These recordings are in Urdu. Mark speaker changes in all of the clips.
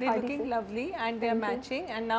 Speaker 1: they're looking lovely and they're matching. And now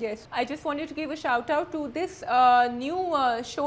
Speaker 1: Yes, I just wanted to give a shout out to this new show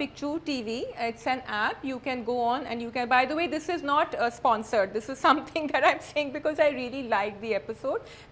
Speaker 1: Picture TV, it's an app. You can go on and you can. By the way, this is not sponsored. This is something that I'm saying because I really liked the episode.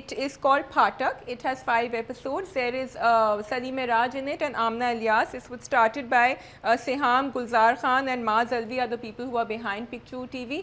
Speaker 1: It is called Phatak. It has 5 episodes. There is Salim Raj in it and Amna Ilyas. It was started by Seham, Gulzar Khan and Maaz Alvi are the people who are behind Picture TV.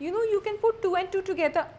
Speaker 1: you know, you can put 2 and 2 together.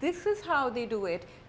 Speaker 1: this is how they do it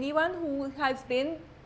Speaker 1: Anyone who has been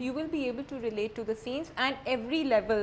Speaker 1: you will be able to relate to the scenes and every level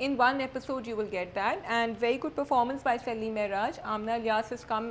Speaker 1: In one episode you will get that and very good performance by Salim Raj. Amna Ilyas has come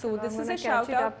Speaker 1: So this is a shout out.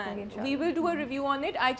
Speaker 1: and we will do a review on it. I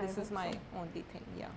Speaker 1: This is my only thing. Yeah.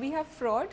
Speaker 1: We have fraud.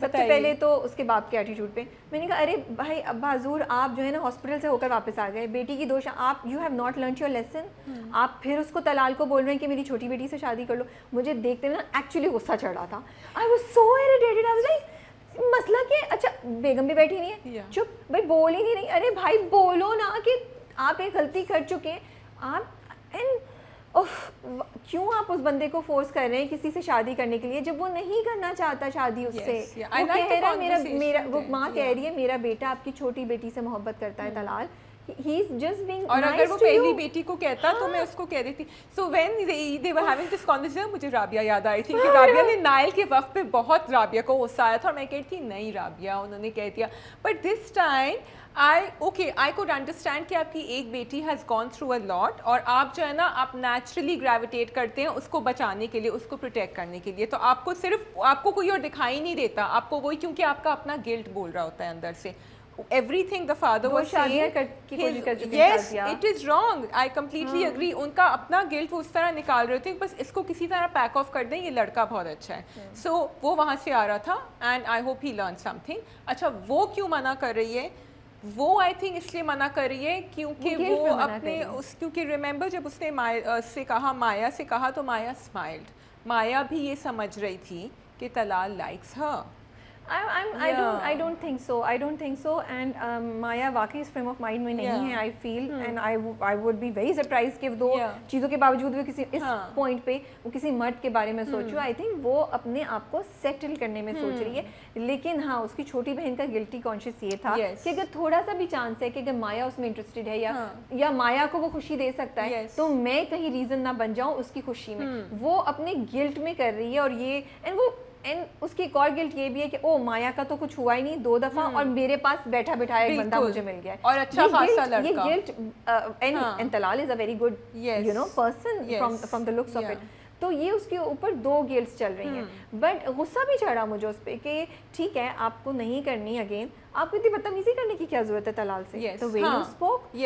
Speaker 2: سب سے پہلے تو اس کے باپ کے ایٹیٹیوڈ پہ میں نے کہا ارے بھائی ابا حضور آپ جو ہے نا ہاسپٹل سے ہو کر واپس آ گئے, بیٹی کی دوش آپ you have not learned your lesson, آپ پھر اس کو طلال کو بول رہے ہیں کہ میری چھوٹی بیٹی سے شادی کر لو. مجھے دیکھتے نا ایکچولی غصہ چڑھ رہا تھا. آئی was so irritated. I was like مسئلہ کہ اچھا بیگم بھی بیٹھی نہیں ہے, چپ بھائی بول ہی نہیں. ارے بھائی بولو نا کہ آپ ایک غلطی کر چکے ہیں آپ, کیوں آپ اس بندے کو فورس کر رہے ہیں کسی سے شادی کرنے کے لیے جب وہ نہیں کرنا چاہتا شادی اس سے. وہ کہہ رہا میرا وہ ماں کہہ رہی ہے میرا بیٹا آپ کی چھوٹی بیٹی سے محبت کرتا ہے Talal. He is just being nice to you.
Speaker 1: اور اگر وہ پہلی بیٹی کو کہتا تو میں اس کو کہہ رہی تھی. So when they were having this conversation مجھے رابعہ یاد آئی تھی کہ رابعہ نے نائل کے وقت پہ بہت رابعہ کو غصہ آیا تھا اور میں کہتی تھی نہیں رابعہ انہوں نے کہہ دیا. But this time I could understand کہ آپ کی ایک بیٹی has gone through a lot اور آپ جو ہے نا آپ نیچرلی گریویٹیٹ کرتے ہیں اس کو بچانے کے لیے, اس کو پروٹیکٹ کرنے کے لیے. تو آپ کو صرف آپ کو کوئی اور دکھائی نہیں دیتا, آپ کو وہی کیونکہ آپ کا اپنا گلٹ بول رہا ہوتا ہے اندر سے. Everything the father was saying, yes, it is wrong. I completely agree. ان کا اپنا گلٹ وہ اس طرح نکال رہے تھے بس اس کو کسی طرح پیک آف کر دیں, یہ لڑکا بہت اچھا ہے. سو وہ وہاں سے آ رہا تھا and I hope he learn some thing. اچھا وہ کیوں منع کر رہی ہے, وہ آئی تھنک اس لیے منع کر رہی ہے کیونکہ وہ اپنے کیونکہ ریممبر جب اس نے سے کہا مایا سے کہا تو مایا اسمائلڈ. مایا بھی یہ سمجھ رہی تھی کہ Talal likes Hare.
Speaker 2: I don't think so. I don't think so. And Maya واقعی اس frame of mind میں نہیں ہے. I feel and I would be very surprised کہ دو چیزوں کے باوجود وہ کسی اس point پہ وہ کسی مرد کے بارے میں سوچو. I think وہ اپنے آپ کو settle کرنے میں سوچ رہی ہے. لیکن ہاں اس کی چھوٹی بہن کا guilty conscious یہ تھا کہ اگر تھوڑا سا بھی چانس ہے کہ اگر مایا اس میں انٹرسٹڈ ہے یا مایا کو وہ خوشی دے سکتا ہے تو میں کہیں ریزن نہ بن جاؤں اس کی خوشی میں. وہ اپنے گلٹ میں کر رہی ہے اور یہ اینڈ اس کی ایک اور گلٹ یہ بھی ہے کہ او مایا کا تو کچھ ہوا ہی نہیں 2 دفعہ اور میرے پاس بیٹھا بٹھایا ایک بندہ مجھے مل گیا ہے
Speaker 1: اور اچھا خاصا لڑکا.
Speaker 2: یہ گلٹ and Talal is a very good you know person from the looks of it. تو یہ اس کے اوپر 2 گلٹس چل رہی ہیں. بٹ غصہ بھی چڑھا مجھے اس پہ کہ ٹھیک ہے آپ کو نہیں کرنی اگین, آپ کو اتنی بدتمیزی کرنے کی کیا ضرورت ہے طلال سے. تو وے یو اسپوک,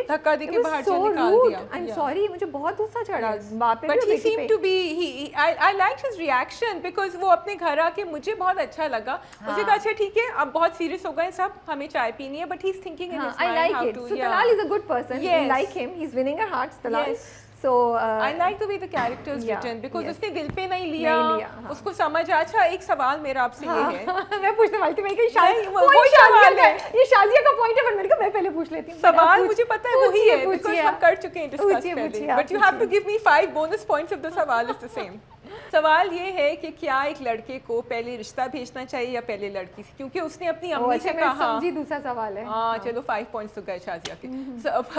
Speaker 1: دھکا دے کے باہر سے نکال دیا.
Speaker 2: آئی ایم سوری مجھے بہت غصہ چڑھا باپ پہ.
Speaker 1: But he seem to be I like his reaction because وہ اپنے گھر آ کے مجھے بہت اچھا لگا. مجھے کہا اچھا ٹھیک ہے اب بہت سیریس ہو گئے سب, ہمیں چائے پینی ہے. But he is thinking in his mind how to.
Speaker 2: So Talal is a good person. We like him. He's winning our hearts, Talal. So
Speaker 1: I like the way the character is written because اس نے دل پہ نہیں لیا, اس کو سمجھ. اچھا ایک سوال میرا آپ سے یہ ہے,
Speaker 2: میں پوچھنے والی تھی, میں کہ یہ شازیہ کا پوائنٹ ہے پر میں نے کہا میں پہلے پوچھ لیتی ہوں.
Speaker 1: سوال مجھے پتہ ہے وہی ہے because ہم کر چکے ہیں ڈسکس پہلے, but you have to give me 5 bonus points if the سوال is the same. سوال یہ ہے کہ کیا ایک لڑکے کو پہلے رشتہ بھیجنا چاہیے یا پہلے لڑکی سے, کیونکہ اس نے اپنی امی سے کہا.
Speaker 2: دوسرا سوال ہے.
Speaker 1: ہاں چلو 5 points تو گئے شازیہ کے.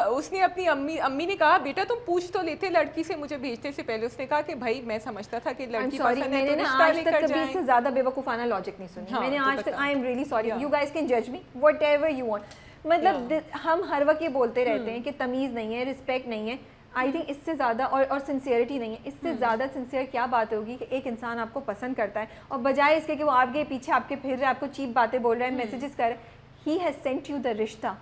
Speaker 1: اس نے اپنی امی نے کہا بیٹا تم پوچھ تو لیتے لڑکی سے مجھے بھیجنے سے پہلے. اس نے کہا کہ بھائی میں سمجھتا تھا کہ لڑکی پسند ہے تو رشتہ لے کر جائیں.
Speaker 2: اس سے زیادہ بیوقوفانہ لاجک نہیں سنی میں نے آج تک. I am really sorry, you guys can جج me whatever you want. مطلب ہم ہر وقت یہ بولتے رہتے ہیں کہ تمیز نہیں ہے, رسپیکٹ نہیں ہے. آئی تھنک اس سے زیادہ اور سنسیئرٹی نہیں ہے. اس سے زیادہ سنسیئر کیا بات ہوگی کہ ایک انسان آپ کو پسند کرتا ہے اور بجائے اس کے کہ وہ آپ کے پیچھے آپ کے پھر رہے, آپ کو چیپ باتیں بول رہے ہیں, میسیجز کر رہے ہیں, he has sent you the رشتہ.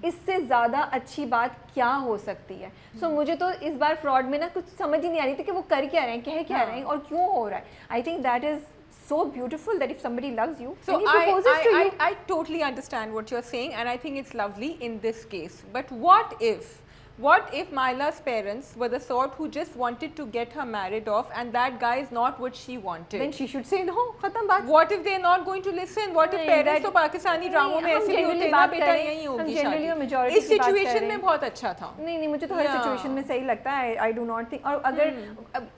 Speaker 2: اس سے زیادہ اچھی بات کیا ہو سکتی ہے. سو مجھے تو اس بار فراڈ میں نا کچھ سمجھ ہی نہیں آ رہی تھی کہ وہ کر کیا رہے ہیں, کہہ کیا رہے ہیں اور کیوں ہو رہا ہے. I think that is so beautiful that if somebody loves you
Speaker 1: so
Speaker 2: and he proposes to you.
Speaker 1: I totally understand what you're saying and I think it's lovely in this case. But what if Maila's parents were the sort who just wanted to get her married off and that guy is not what she wanted?
Speaker 2: Then she should say no. Khatam baat.
Speaker 1: What if they're not going to listen? What if parents تو پاکستانی ڈراموں میں ایسے بھی ہوتے ہیں نا بیٹا یہی ہوگی شادی. اس سچویشن میں بہت اچھا تھا.
Speaker 2: نہیں مجھے تو ہر سچویشن میں صحیح لگتا ہے. I do not think. اور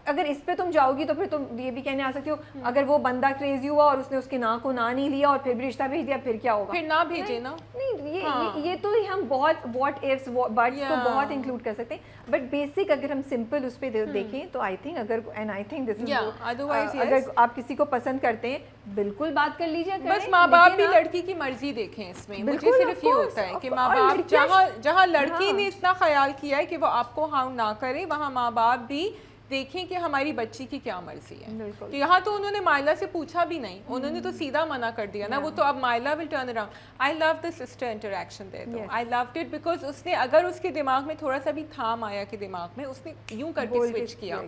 Speaker 2: اگر اس پہ تم جاؤ گی تو پھر تم یہ بھی کہنے آ سکتی ہو اگر وہ بندہ کریزی ہوا اور اس نے اس کے نہ کو نہ نہیں لیا اور پھر بھی رشتہ بھیج دیا پھر کیا ہوگا.
Speaker 1: پھر نہ بھیجے نا.
Speaker 2: نہیں یہ تو ہم بہت واٹ ایفس بٹس کو بہت انکلوڈ کر سکتے ہیں. بٹ بیسک اگر ہم سمپل اس پہ دیکھیں تو آئی تھنک اگر اینڈ آئی تھنک دس از اگر آپ کسی کو پسند کرتے ہیں بالکل بات کر لیجیے.
Speaker 1: بس ماں باپ بھی لڑکی کی مرضی دیکھیں اس میں. مجھے صرف یہ ہوتا ہے کہ ماں باپ جہاں لڑکی نے اتنا خیال کیا ہے کہ وہ آپ کو ہارم نہ کرے وہاں ماں باپ بھی دیکھیں کہ ہماری بچی کی کیا مرضی ہے.
Speaker 2: بالکل.
Speaker 1: تو یہاں تو انہوں نے مائلا سے پوچھا بھی نہیں, انہوں نے تو سیدھا منع کر دیا نا. وہ تو اب مائلا will turn around. I love the sister interaction there تو آئی لوڈ اٹ بیکاز اس نے اگر اس کے دماغ میں تھوڑا سا بھی تھا مایا کے دماغ میں, اس نے یوں کر کے سوئچ کیا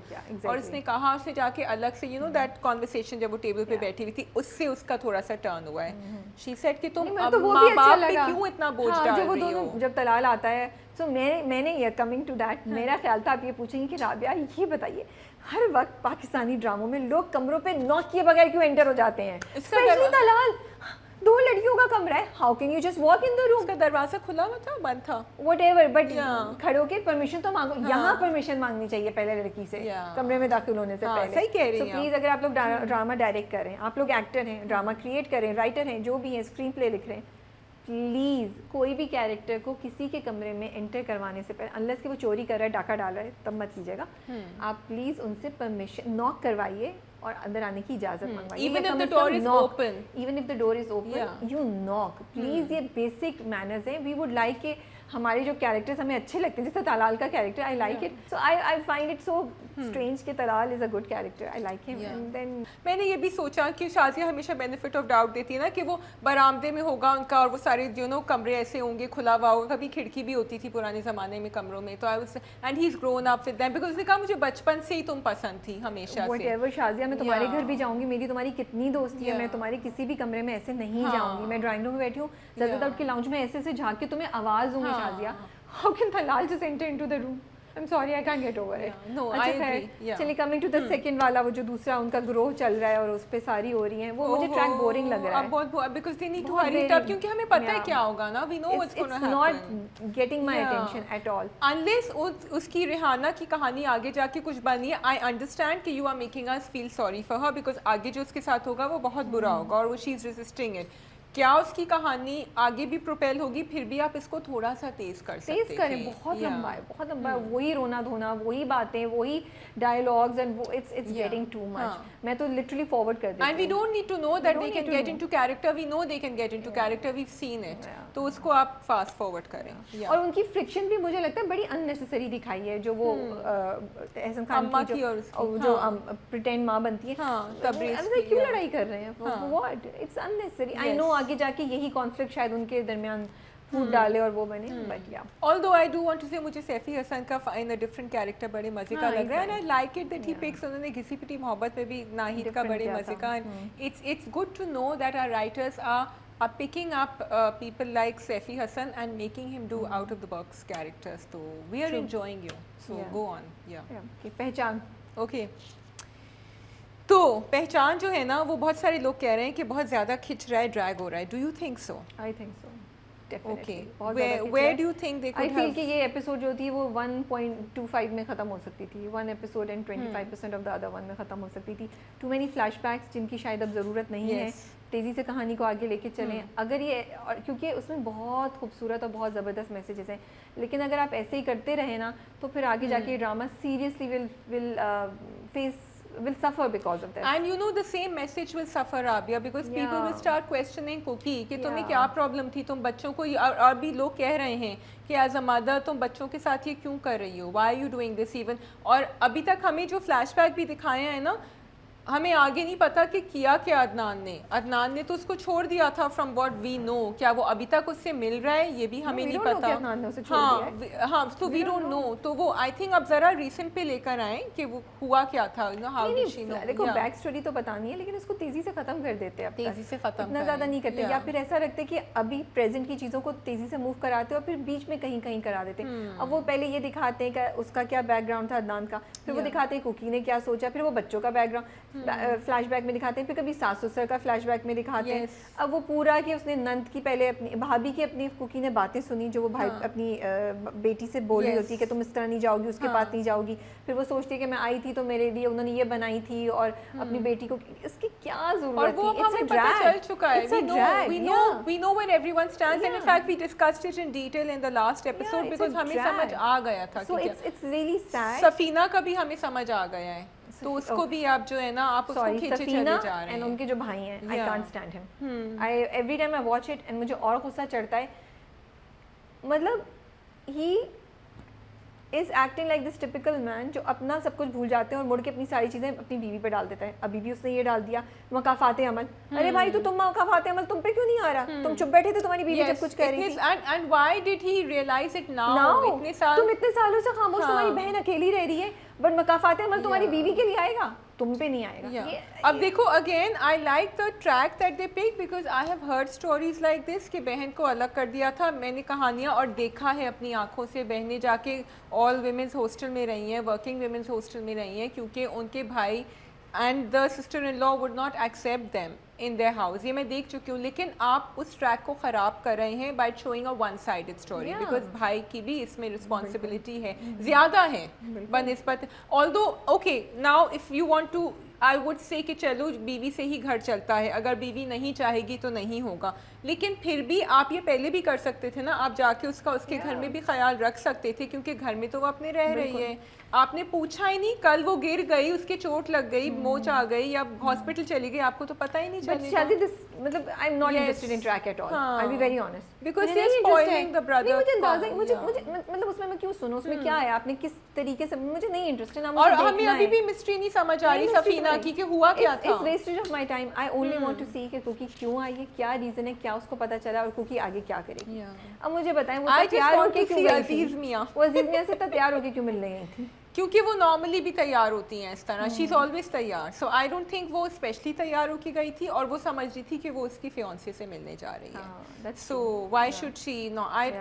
Speaker 1: اور اس نے کہا, اس نے جا کے الگ سے یو نو دیٹ کانورسیشن جب وہ ٹیبل پہ بیٹھی ہوئی تھی اس سے اس کا تھوڑا سا ٹرن ہوا ہے. شی سیڈ کہ تم اب ماں باپ پہ کیوں اتنا بوجھ ڈال رہی ہو.
Speaker 2: جب طلال آتا ہے سو میں نے کمنگ ٹو دیٹ میرا خیال تھا آپ یہ پوچھیں گے کہ رابعہ یہ بتائیے ہر وقت پاکستانی ڈراموں میں لوگ کمروں پہ ناک کیے بغیر کیوں انٹر ہو جاتے ہیں, اسپیشلی طلال. 2 لڑکیوں کا کمرہ ہے, how can you just walk in the room.
Speaker 1: اس کا دروازہ کھلا ہوا تھا, بند تھا,
Speaker 2: وٹ ایور, بٹ کھڑے ہو کے پرمیشن تو مانگو. یہاں پرمیشن مانگنی چاہیے پہلے لڑکی سے کمرے میں داخل ہونے سے پہلے.
Speaker 1: صحیح کہہ رہی ہیں.
Speaker 2: سو پلیز اگر آپ لوگ ڈرامہ ڈائریکٹ کر رہے ہیں, آپ لوگ ایکٹر ہیں, ڈرامہ کریٹ کر رہے ہیں, رائٹر ہیں, جو بھی ہیں, اسکرین پلے لکھ رہے ہیں, پلیز کوئی بھی کیریکٹر کو کسی کے کمرے میں انٹر کروانے سے پہلے, انلیس کہ وہ چوری کر رہا ہے, ڈاکہ ڈال رہا ہے, تب مت کیجیے گا. آپ پلیز ان سے پرمیشن ناک کروائیے اور اندر آنے کی اجازت منگوائیے.
Speaker 1: Even if the door is open.
Speaker 2: Even if the door is open, you knock. Please یہ بیسک مینرز ہیں. We would like کہ ہمارے جو کیریکٹرز ہمیں اچھے لگتے ہیں, جیسے طلال کا character, I like it. So I find it so strange کہ Talal is a good character. I like him. And then
Speaker 1: میں نے یہ بھی سوچا کہ شازیہ ہمیشہ بینیفٹ آف ڈاؤٹ دیتی ہے نا کہ وہ برآمدے میں ہوگا ان کا اور وہ سارے جو نو کمرے ایسے ہوں گے, کھلا ہوا ہوگا, کبھی کھڑکی بھی ہوتی تھی پرانے زمانے میں کمروں میں. تو and he is grown up with them because اس نے کہا مجھے بچپن سے ہی تم پسند تھی ہمیشہ سے.
Speaker 2: whatever شازیہ, میں تمہارے گھر بھی جاؤں گی, میری تمہاری کتنی دوستی ہے, میں تمہارے کسی بھی کمرے میں ایسے نہیں جاؤں گی. میں ڈرائنگ روم میں بیٹھی ہوں, زیادہ تر کے لاؤنج میں ایسے ایسے جھانک کے تمہیں آواز دوں گی. Shazia, how can Talal just enter into the room? I'm sorry, I can't get over it.
Speaker 1: No, I agree.
Speaker 2: چلیے coming to the second والا, وہ جو دوسرا ان کا گروہ چل رہا ہے اور اس پہ ساری ہو رہی ہیں, وہ مجھے ٹریک بورنگ لگ رہا ہے.
Speaker 1: بہت because they need to hurry it up کیونکہ ہمیں پتہ ہے کیا ہوگا نا, we know what's going to happen.
Speaker 2: It's not getting my attention at all.
Speaker 1: Unless اس کی ریحانہ کی کہانی آگے جا کے کچھ بنی ہے. I understand کہ you are making us feel sorry for her because آگے جو اس کے ساتھ ہوگا وہ بہت برا ہوگا اور وہ she is resisting it. کیا اس کی کہانی آگے بھی پروپیل ہوگی, پھر بھی آپ اس کو تھوڑا سا تیز کر سکتے ہیں.
Speaker 2: تیز کریں, بہت لمبا ہے, بہت لمبا ہے. وہی رونا دھونا, وہی باتیں, وہی dialogues, and it's getting too much. میں تو literally forward کر دیتی ہوں.
Speaker 1: And we don't need to know that they can get into character. We know they can get into character. We've seen it. تو اس کو آپ fast forward کریں.
Speaker 2: اور ان کی friction بھی مجھے لگتا ہے بڑی unnecessary دکھائی ہے, جو وہ احسن خان کی جو pretend ماں بنتی ہے, کیوں لڑائی کر رہے ہیں, what, it's unnecessary. I know آگے جا کے یہی کانفلکٹ شاید ان کے درمیان پھوٹ ڈالے اور وہ بنے, بٹ یا
Speaker 1: although I do want to say مجھے سیفی حسن کا in a different character بڑے مزے کا لگ رہا ہے, and I like it that he picks, انہوں نے گھسی پٹی محبت میں بھی ناہید کا بڑے مزے کا, and it's good to know that our writers are picking up people like Saifi Hassan and making him do out of the box characters. So we are enjoying you. So go on.
Speaker 2: Yeah. پہچان.
Speaker 1: Okay. تو پہچان جو ہے نا وہ بہت سارے لوگ کہہ رہے ہیں کہ بہت زیادہ کھچ رہا ہے, ڈریگ ہو رہا ہے. Do you think so?
Speaker 2: I think so.
Speaker 1: Okay. Where do you think they could have?
Speaker 2: I feel کہ یہ ایپیسوڈ جو تھی وہ 1.25 میں ختم ہو سکتی تھی. One episode and 25% of the other one میں ختم ہو سکتی تھی. Too many flashbacks جن کی شاید اب ضرورت نہیں ہے. تیزی سے کہانی کو آگے لے کے چلیں. اگر یہ, کیونکہ اس میں بہت خوبصورت اور بہت زبردست میسیجز ہیں, لیکن اگر آپ ایسے ہی کرتے رہے نا تو پھر آگے جا کے drama seriously will suffer because of that.
Speaker 1: And you know the same message will suffer, Rabia, because people will start questioning Cookie کہ تمہیں کیا پرابلم تھی, تم بچوں کو, اور بھی لوگ کہہ رہے ہیں کہ ایز اے مدر تم بچوں کے ساتھ یہ کیوں کر رہی ہو, why are you doing this even. اور ابھی تک ہمیں جو فلیش بیک بھی دکھائے ہیں نا, ہمیں آگے نہیں پتا کہ کیا عدنان نے تو اس کو چھوڑ دیا تھا فرام واٹ وی نو. کیا وہ ابھی تک اس سے مل رہا ہے یہ بھی ہمیں نہیں پتا. ہاں تو وی ڈونٹ نو. تو وہ آئی تھنک اب ذرا ریسنٹ پہ لے کر آئیں کہ وہ ہوا کیا تھا.
Speaker 2: دیکھو بیک اسٹوری تو بتانی ہے, لیکن اس کو تیزی سے ختم کر دیتے ہیں,
Speaker 1: تیزی سے ختم
Speaker 2: اتنا زیادہ نہیں کرتے, یا پھر ایسا رکھتے کہ ابھی پریزنٹ کی چیزوں کو تیزی سے موو کراتے اور پھر بیچ میں کہیں کہیں کرا دیتے. اب وہ پہلے یہ دکھاتے ہیں کہ اس کا کیا بیک گراؤنڈ تھا عدنان کا, پھر وہ دکھاتے ہیں کوکی نے کیا سوچا, پھر وہ بچوں کا بیک گراؤنڈ فلیش بیک میں دکھاتے ہیں, پھر کبھی ساس سسر کا فلیش بیک میں دکھاتے ہیں. اب وہ پورا کہ اس نے نند کی پہلے اپنی بھابھی کی اپنی کوکی نے باتیں سنی جو وہ بھائی اپنی بیٹی سے بول رہی ہوتی ہے کہ تم اس طرح نہیں جاؤ گی, اس کے پاس نہیں جاؤ گی. پھر وہ سوچتی ہے کہ میں آئی تھی تو میرے لیے انہوں نے یہ بنائی تھی, اور اپنی بیٹی کو اس کی کیا ضرورت تھی.
Speaker 1: اور وہ ہمیں پتہ چل چکا ہے. we know where everyone stands, and in fact we discussed it in detail in the last episode because ہمیں سمجھ آ گیا تھا.
Speaker 2: So it's really sad.
Speaker 1: سفینہ کا بھی ہمیں سمجھ آ گیا ہے, تو اس کو بھی آپ جو ہے نا آپ اس کو کھینچے چلے جا رہے ہیں.
Speaker 2: ان کے جو بھائی ہیں, I can't stand him. Every time I watch it and مجھے اور غصہ چڑھتا ہے. مطلب is acting like this typical man جو اپنا سب کچھ بھول جاتے ہیں اور مڑ کے اپنی ساری چیزیں اپنی بیوی پہ ڈال دیتا ہے. ابھی بھی اس نے یہ ڈال دیا مکافات عمل. ارے بھائی تو تم مکافات عمل تم پہ کیوں نہیں آ رہا؟ تم چپ بیٹھے تھے تمہاری بیوی جب کچھ کہہ رہی تھی.
Speaker 1: And why did he realize it now?
Speaker 2: تم اتنے سالوں سے خاموش, تمہاری بہن اکیلی رہ رہی ہے, بٹ مکافات عمل تمہاری بیوی کے لیے آئے گا, تم پہ نہیں آئے گا.
Speaker 1: اب دیکھو again I like the track that they pick because I have heard stories like this کہ بہن کو الگ کر دیا تھا. میں نے کہانیاں اور دیکھا ہے اپنی آنکھوں سے, بہنیں جا کے آل ویمنس ہاسٹل میں رہی ہیں, ورکنگ ویمنس ہاسٹل میں رہی ہیں, کیونکہ ان کے بھائی and the sister in law would not accept them in their house. یہ میں دیکھ چکی ہوں, لیکن آپ اس ٹریک کو خراب کر رہے ہیں by showing a one sided story, because بھائی کی بھی اس میں رسپانسبلٹی ہے, زیادہ ہے بنسبت. Although okay now if you want to I would say کہ چلو بیوی سے ہی گھر چلتا ہے, اگر بیوی نہیں چاہے گی تو نہیں ہوگا, لیکن پھر بھی آپ یہ پہلے بھی کر سکتے تھے نا, آپ جا کے اس کے گھر میں بھی خیال رکھ سکتے تھے, کیونکہ گھر میں تو وہ اپنے رہ رہی ہے. آپ نے پوچھا ہی نہیں, کل وہ گر گئی, اس کے چوٹ لگ گئی, موچ آ گئی, یا ہاسپٹل چلی گئی, آپ کو تو پتہ ہی نہیں چلے گا.
Speaker 2: مطلب I am not interested in track at all, I be very honest,
Speaker 1: because he is spoiling the brother.
Speaker 2: مجھے اندازہ مجھے مطلب اس میں کیوں سنوں, اس میں کیا ہے, آپ نے کس طریقے سے, مجھے نہیں انٹرسٹ ہے.
Speaker 1: اور ہمیں ابھی بھی مسٹری نہیں سمجھ آ رہی سفینہ کی کہ ہوا کیا تھا.
Speaker 2: It's wastage of my time. I only want to see کہ کوکی کیوں آئی ہے, کیا ریزن ہے, کیا اس کو پتہ چلا, اور کوکی آگے کیا کرے گی. اب مجھے بتائیں وہ تیار ہو کے کیوں گئی تھی, وہ عزیز میاں سے تیار ہو کے کیوں ملنے گئی تھی؟
Speaker 1: کیونکہ وہ نارملی بھی تیار ہوتی ہیں اس طرح, شی از آلویز تیار. سو آئی ڈونٹ تھنک وہ اسپیشلی تیار ہو کے گئی تھی, اور وہ سمجھ رہی تھی کہ وہ اس کی فیونسے سے ملنے جا رہی ہے. So why should she know, I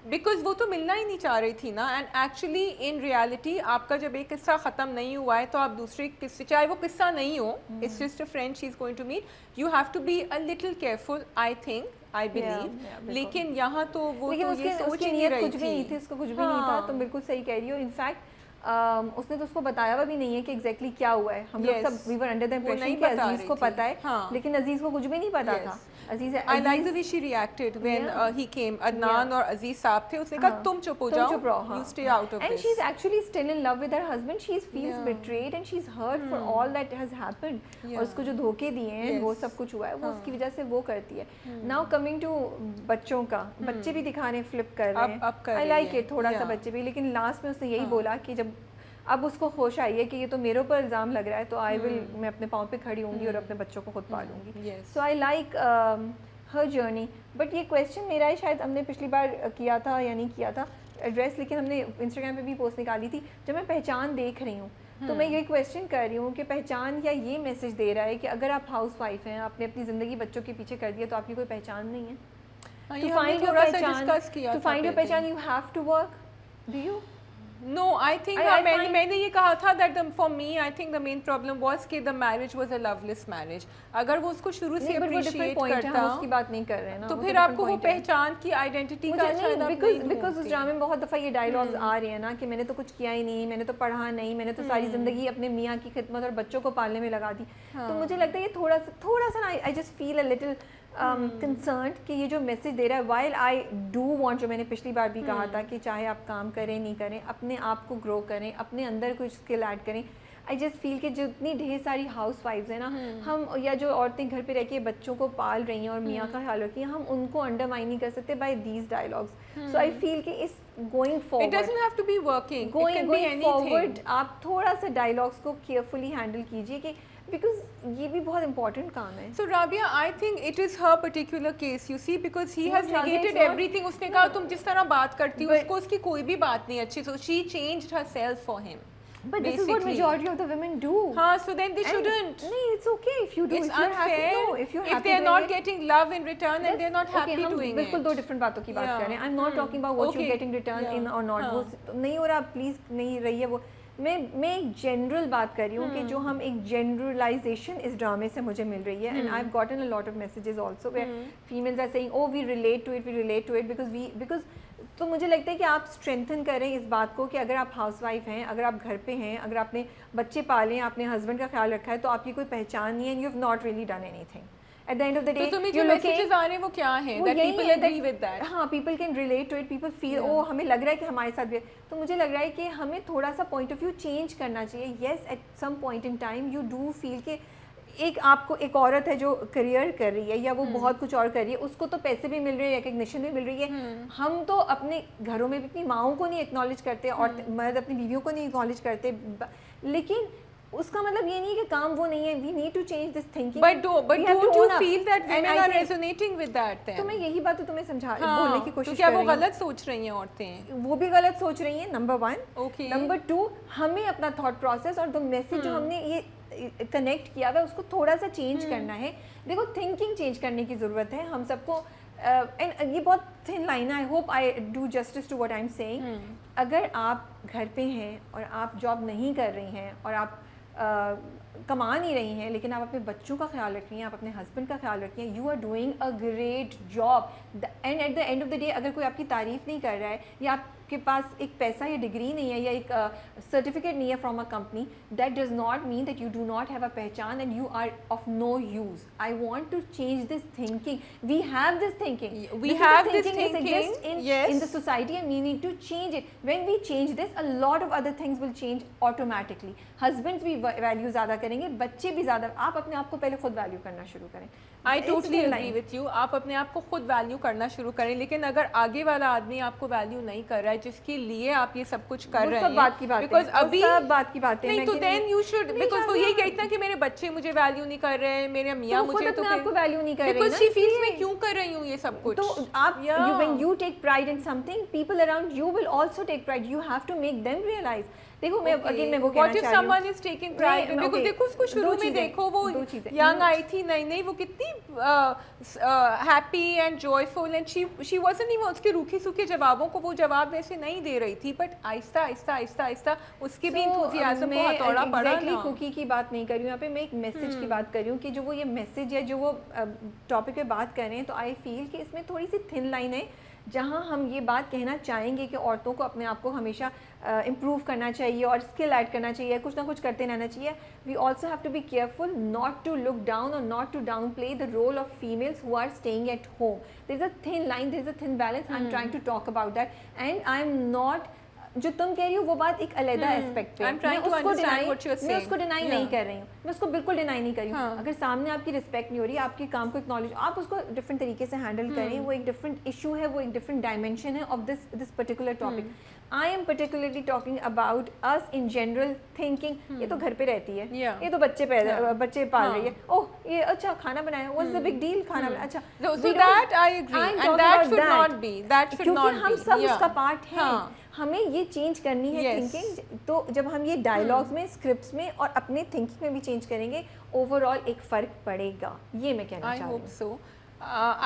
Speaker 1: because وہ تو ملنا ہی نہیں چاہ رہی تھی نا. اینڈ ایکچولی ان ریالٹی آپ کا جب ایک قصہ ختم نہیں ہوا ہے تو آپ دوسرے قصے, چاہے وہ قصہ نہیں ہو, it's just a friend she is going to meet, you have to be a little careful I think, I believe. لیکن یہاں تو وہ تو یہ سوچ ہی نہیں رہی تھی,
Speaker 2: اس کو کچھ بھی نہیں تھا. تم بالکل صحیح کہہ رہی ہو. انفیکٹ اس نے تو اس کو بتایا ہوا بھی نہیں ہے کہ ایگزیکٹلی کیا ہوا ہے. ہم لوگ سب وی ور انڈر دی امپریشن کہ عزیز کو پتہ ہے, لیکن عزیز کو کچھ بھی نہیں پتا تھا. عزیز
Speaker 1: I like the way she reacted when he came. Adnan اور عزیز صاحب تھے, اس نے کہا تم چپ ہو جاؤ, you stay out of this.
Speaker 2: And she's actually still in love with her husband. She feels betrayed and she's hurt for all that has happened. اور اس کو جو دھوکے دیے ہیں, وہ سب کچھ ہوا ہے, وہ اس کی وجہ سے وہ کرتی ہے. Now coming to بچوں کا, بچے بھی دکھانے فلپ کر رہے ہیں. I like it تھوڑا سا بچے بھی, لیکن لاسٹ میں اس نے یہی بولا کہ جب اب اس کو ہوش آئی ہے کہ یہ تو میرے اوپر الزام لگ رہا ہے, تو آئی ول, میں اپنے پاؤں پہ کھڑی ہوں گی اور اپنے بچوں کو خود پالوں گی. So I like her journey. But یہ کویشچن میرا ہی شاید ہم نے پچھلی بار کیا تھا یا نہیں کیا تھا ایڈریس, لیکن ہم نے انسٹاگرام پہ بھی پوسٹ نکالی تھی. جب میں پہچان دیکھ رہی ہوں تو میں یہ کویشچن کر رہی ہوں کہ پہچان یا یہ میسج دے رہا ہے کہ اگر آپ ہاؤس وائف ہیں, آپ نے اپنی زندگی بچوں کے پیچھے کر دیا, تو آپ کی کوئی پہچان نہیں ہے. To find your پہچان you have to work. Do you?
Speaker 1: No, I think میں نے یہ کہا تھا that for me I think the main problem was کہ the marriage was a loveless marriage. اگر وہ اس کو شروع سے appreciate کرتا,
Speaker 2: اس کی بات نہیں کر رہے نا,
Speaker 1: تو پھر آپ کو وہ پہچان کی آئیڈینٹی کا
Speaker 2: بیکاز اس ڈرامے میں بہت دفعہ یہ ڈائلاگز آ رہے ہیں نا کہ میں نے تو کچھ کیا ہی نہیں, میں نے تو پڑھا نہیں, میں نے تو ساری زندگی اپنے میاں کی خدمت اور بچوں کو پالنے میں لگا دی. تو مجھے لگتا ہے یہ تھوڑا سا I just feel a little concerned کہ یہ جو میسج دے رہا ہے, وائل آئی ڈو وانٹ, جو میں نے پچھلی بار بھی کہا تھا کہ چاہے آپ کام کریں نہیں کریں, اپنے آپ کو گرو کریں, اپنے اندر کچھ اسکل ایڈ کریں. آئی جسٹ فیل کہ جتنی ڈھیر ساری ہاؤس وائفز ہیں نا, ہم یا جو عورتیں گھر پہ رہ کے بچوں کو پال رہی ہیں اور میاں کا خیال رکھی ہیں, ہم ان کو انڈرمائن نہیں کر سکتے بائی دیز ڈائلاگس. سو آئی فیل کہ اس گوئنگ فارورڈ آپ تھوڑا سا ڈائلاگس کو کیئرفلی ہینڈل کیجیے, کہ بیکاز یہ بھی بہت امپورٹنٹ کام ہے.
Speaker 1: So Rabia, I think it is her particular case, you see, because he has negated everything. اس نے کہا تم جس طرح بات کرتی ہو, اس کو اس کی کوئی بھی بات نہیں اچھی, so she changed herself for him.
Speaker 2: But this is what majority of the women do.
Speaker 1: So then they shouldn't.
Speaker 2: No, it's okay if you do.
Speaker 1: It's unfair. If they are not getting love in return and they are not happy doing it.
Speaker 2: بالکل دو different باتوں کی بات کر رہے ہیں. I'm not talking about what you get in return in or not. وہ نہیں ہو رہا, please نہیں رہی ہے وہ. میں ایک جنرل بات کر رہی ہوں کہ جو ہم ایک جنرلائزیشن اس ڈرامے سے مجھے مل رہی ہے. And I have gotten a lot of messages also where families are saying oh we relate to it because تو مجھے لگتا ہے کہ آپ اسٹرینتھن کریں اس بات کو کہ اگر آپ ہاؤس وائف ہیں, اگر آپ گھر پہ ہیں, اگر آپ نے بچے پالے ہیں, آپ نے ہسبینڈ کا خیال رکھا ہے, تو آپ کی کوئی پہچان نہیں ہے, and you have not really done any thing. At the end of the day,
Speaker 1: جو میسیجز آ رہے ہیں وہ کیا ہیں, that people agree with that.
Speaker 2: ہاں, people can relate to it, people feel oh ہمیں لگ رہا ہے کہ ہمارے ساتھ بھی. تو مجھے لگ رہا ہے کہ ہمیں تھوڑا سا پوائنٹ آف ویو چینج کرنا چاہیے. Yes, at some point in time you do feel کہ ایک آپ کو ایک عورت ہے جو کریئر کر رہی ہے یا وہ بہت کچھ اور کر رہی ہے, اس کو تو پیسے بھی مل رہے ہیں, ریکگنیشن بھی مل رہی ہے. ہم تو اپنے گھروں میں بھی اپنی ماؤں کو نہیں ایکنالج کرتے اور مرد اپنی بیویوں کو نہیں ایکنالج کرتے, لیکن اس کا مطلب یہ نہیں کہ کام وہ نہیں ہے. We need to change this thinking.
Speaker 1: But don't you feel that women are resonating with that then?
Speaker 2: تو میں یہی بات تو تمہیں بولنے کی کوشش
Speaker 1: تو کیا
Speaker 2: کر
Speaker 1: وہ
Speaker 2: رہی ہوں.
Speaker 1: غلط سوچ رہی ہیں عورتیں؟
Speaker 2: وہ بھی غلط سوچ رہی ہیں, نمبر 1.
Speaker 1: Okay.
Speaker 2: نمبر 2, ہمیں اپنا تھاٹ پروسیس اور جو میسج جو ہم نے یہ کنیکٹ کیا ہوا ہے اس کو تھوڑا سا چینج کرنا ہے. دیکھو تھنکنگ چینج کرنے کی ضرورت ہے ہم سب کو. اینڈ یہ بہت تھن لائن ہے, I hope I do justice to what I am saying. اگر آپ گھر پہ ہیں اور آپ جاب نہیں کر رہی ہیں اور آپ کما نہیں رہی ہیں, لیکن آپ اپنے بچوں کا خیال رکھ رہی ہیں, آپ اپنے ہسبینڈ کا خیال رکھ رہی ہیں, you are doing a great job. And at the end of the day اگر کوئی آپ کی تعریف نہیں کر رہا ہے یا آپ کے پاس ایک پیسہ یا ڈگری نہیں ہے یا ایک سرٹیفکیٹ نہیں ہے from a company, that does not mean that you do not have a پہچان and you are of no use. I want to change this thinking. We have this thinking.
Speaker 1: We have this thinking,
Speaker 2: in the society and we need to change it. When we change this, a lot of other things will change automatically. Husbands بھی ویلیو زیادہ کریں گے, بچے بھی زیادہ. آپ اپنے آپ کو پہلے خود ویلیو کرنا شروع کریں.
Speaker 1: I totally agree with you. آپ اپنے آپ کو خود ویلیو کرنا شروع کریں, لیکن اگر آگے والا آدمی آپ کو ویلیو نہیں کر رہا ہے جس کے لیے آپ یہ سب کچھ کر رہے ہیں,
Speaker 2: سب بات کی بات ہے,
Speaker 1: because ابھی
Speaker 2: سب بات کی بات ہے,
Speaker 1: نہیں تو then you should, because وہ یہی کہتا ہے کہ میرے بچے مجھے ویلیو نہیں کر رہے ہیں, میرے میاں مجھے تو
Speaker 2: آپ کو ویلیو نہیں کر رہے ہیں,
Speaker 1: because she feels میں کیوں کر رہی ہوں یہ سب کچھ.
Speaker 2: تو آپ when you take pride in something, people around you will also take pride. You have to make them realize. دیکھو میں اگین میں وہ کہنا چاہ رہی ہوں,
Speaker 1: what if someone is taking pride? دیکھو اس کو شروع میں دیکھو, وہ ینگ آئی تھی نئی نئی, وہ کتنی happy and joyful, and she wasn't even, اس کے روکھے سوکھے جوابوں کو وہ جواب ویسے نہیں دے رہی تھی, بٹ آہستہ آہستہ آہستہ آہستہ اس کے بھی انتھوزیازم کو ہتھوڑا پڑا نا.
Speaker 2: کوکی کی بات نہیں کر رہی ہوں یہاں پہ, میں ایک میسج کی بات کر رہی ہوں کہ جو وہ یہ میسج ہے جو وہ ٹاپک پہ بات کر رہے ہیں, تو آئی فیل کہ اس میں تھوڑی سی تھن لائن ہے جہاں ہم یہ بات کہنا چاہیں گے کہ عورتوں کو اپنے آپ کو ہمیشہ امپروو کرنا چاہیے اور اسکل ایڈ کرنا چاہیے, کچھ نہ کچھ کرتے رہنا چاہیے. We also have to be careful not to look down اور not to downplay the role of families who are staying at home. There is a thin line, there is a thin balance. I am trying to talk about that, and I am not, جو تم کہہ رہی ہو وہ بات ایک علیحدہ اسپیکٹ پہ, میں اس کو ڈینائی نہیں کر رہی ہوں, میں اس کو بالکل ڈینائی نہیں کر رہی ہوں. اگر سامنے آپ کی رسپیکٹ نہیں ہو رہی, آپ کے کام کو اکنالج, آپ اس کو ڈفرنٹ طریقے سے ہینڈل کریں, وہ ایک ڈفرنٹ ایشو ہے, وہ ایک ڈفرنٹ ڈائمینشن ہے of this particular topic. I am particularly talking about us in general thinking. یہ تو گھر پہ رہتی ہے, یہ تو بچے پال رہی ہے, اوہ یہ اچھا کھانا بنایا, what's the big deal, کھانا بنایا, اچھا.
Speaker 1: So that I agree, and that should not be, that should not be.
Speaker 2: کیونکہ ہم سب اس کا پارٹ ہیں, ہمیں یہ چینج کرنی ہے تھنکنگ. تو جب ہم یہ ڈائلاگس میں, اسکرپٹس میں اور اپنے تھنکنگ میں بھی چینج کریں گے, اوور آل ایک فرق پڑے گا, یہ میں کہنا چاہ رہی ہوں.
Speaker 1: I hope so.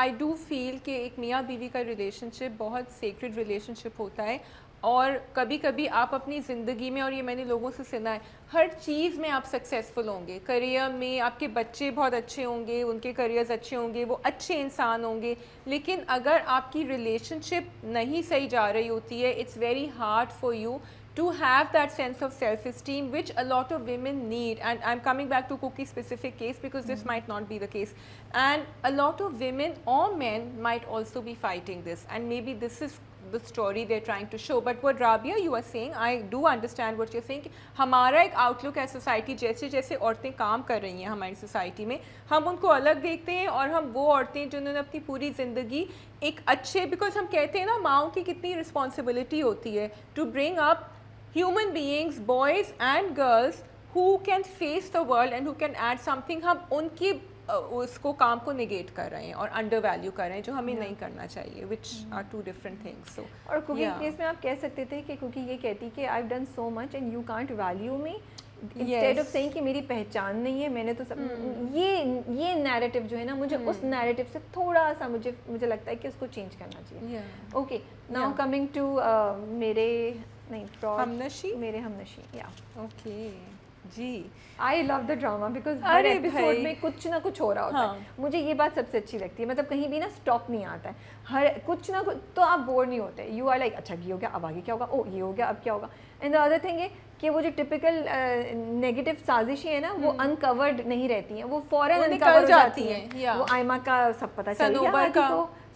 Speaker 1: I do feel کہ ایک میاں بیوی کا ریلیشن شپ بہت سیکرڈ ریلیشن شپ ہوتا ہے, اور کبھی کبھی آپ اپنی زندگی میں, اور یہ میں نے لوگوں سے سنا ہے, ہر چیز میں آپ سکسیزفل ہوں گے. کریئر میں آپ کے بچے بہت اچھے ہوں گے, ان کے کریئرز اچھے ہوں گے, وہ اچھے انسان ہوں گے, لیکن اگر آپ کی ریلیشن شپ نہیں صحیح جا رہی ہوتی ہے, it's very hard for you to have that sense of self-esteem, which a lot of women need. And I'm coming back to Cookie's specific case because this might not be the case. And a lot of women or men might also be fighting this. And maybe this is the story they're trying to show. But what Rabia you are saying, I do understand what you're saying. ہمارا ایک آؤٹ لک ہے سوسائٹی, جیسے جیسے عورتیں کام کر رہی ہیں ہماری سوسائٹی میں, ہم ان کو الگ دیکھتے ہیں, اور ہم وہ عورتیں جنہوں نے اپنی پوری زندگی ایک اچھے, بیکاز ہم کہتے ہیں نا ماؤں کی کتنی رسپانسبلٹی ہوتی ہے to bring up human beings, boys and girls who can face the world and who can add something. ہم ان کی اس کو کام کو نگیٹ کر رہے ہیں اور انڈر ویلیو کر رہے ہیں, جو ہمیں نہیں کرنا چاہیے, which are two different things. So
Speaker 2: اور کوکنگ کیس میں آپ کہہ سکتے تھے کہ کوکی یہ کہتی کہ I've done so much and you can't value me, instead of saying کہ میری پہچان نہیں ہے, میں نے تو سب, یہ نیریٹو جو ہے نا, مجھے اس نیریٹو سے تھوڑا سا مجھے لگتا ہے کہ اس کو چینج کرنا چاہیے. اوکے, ناؤ کمنگ ٹو میرے میرے ہمنشی.
Speaker 1: اوکے جی,
Speaker 2: I love the drama because ہر ایپیسوڈ میں کچھ نہ کچھ ہو رہا ہوتا ہے. مجھے یہ بات سب سے اچھی لگتی ہے, مطلب کہیں بھی نا اسٹاپ نہیں آتا ہے, ہر کچھ نہ کچھ, تو آپ بور نہیں ہوتے. یو آر لائک اچھا یہ ہو گیا, اب آگے کیا ہوگا, او یہ ہو گیا, اب کیا ہوگا. اینڈ دا ادر تھنگ ہے کہ وہ جو ٹپکل نیگیٹو سازشیں ہیں نا, وہ انکورڈ نہیں رہتی ہیں, وہ فوراً انکور ہو جاتی ہیں. وہ آئمہ کا سب پتہ چل گیا,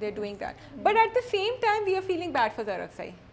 Speaker 1: They're doing that. But at the same time, we are feeling bad for Daraksai.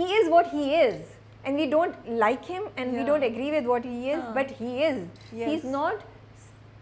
Speaker 2: he is what he is and we don't like him and we don't agree with what he is, but he is. He's not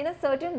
Speaker 2: in a certain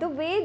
Speaker 2: the way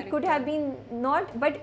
Speaker 2: it could have been not, but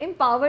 Speaker 2: empower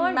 Speaker 1: and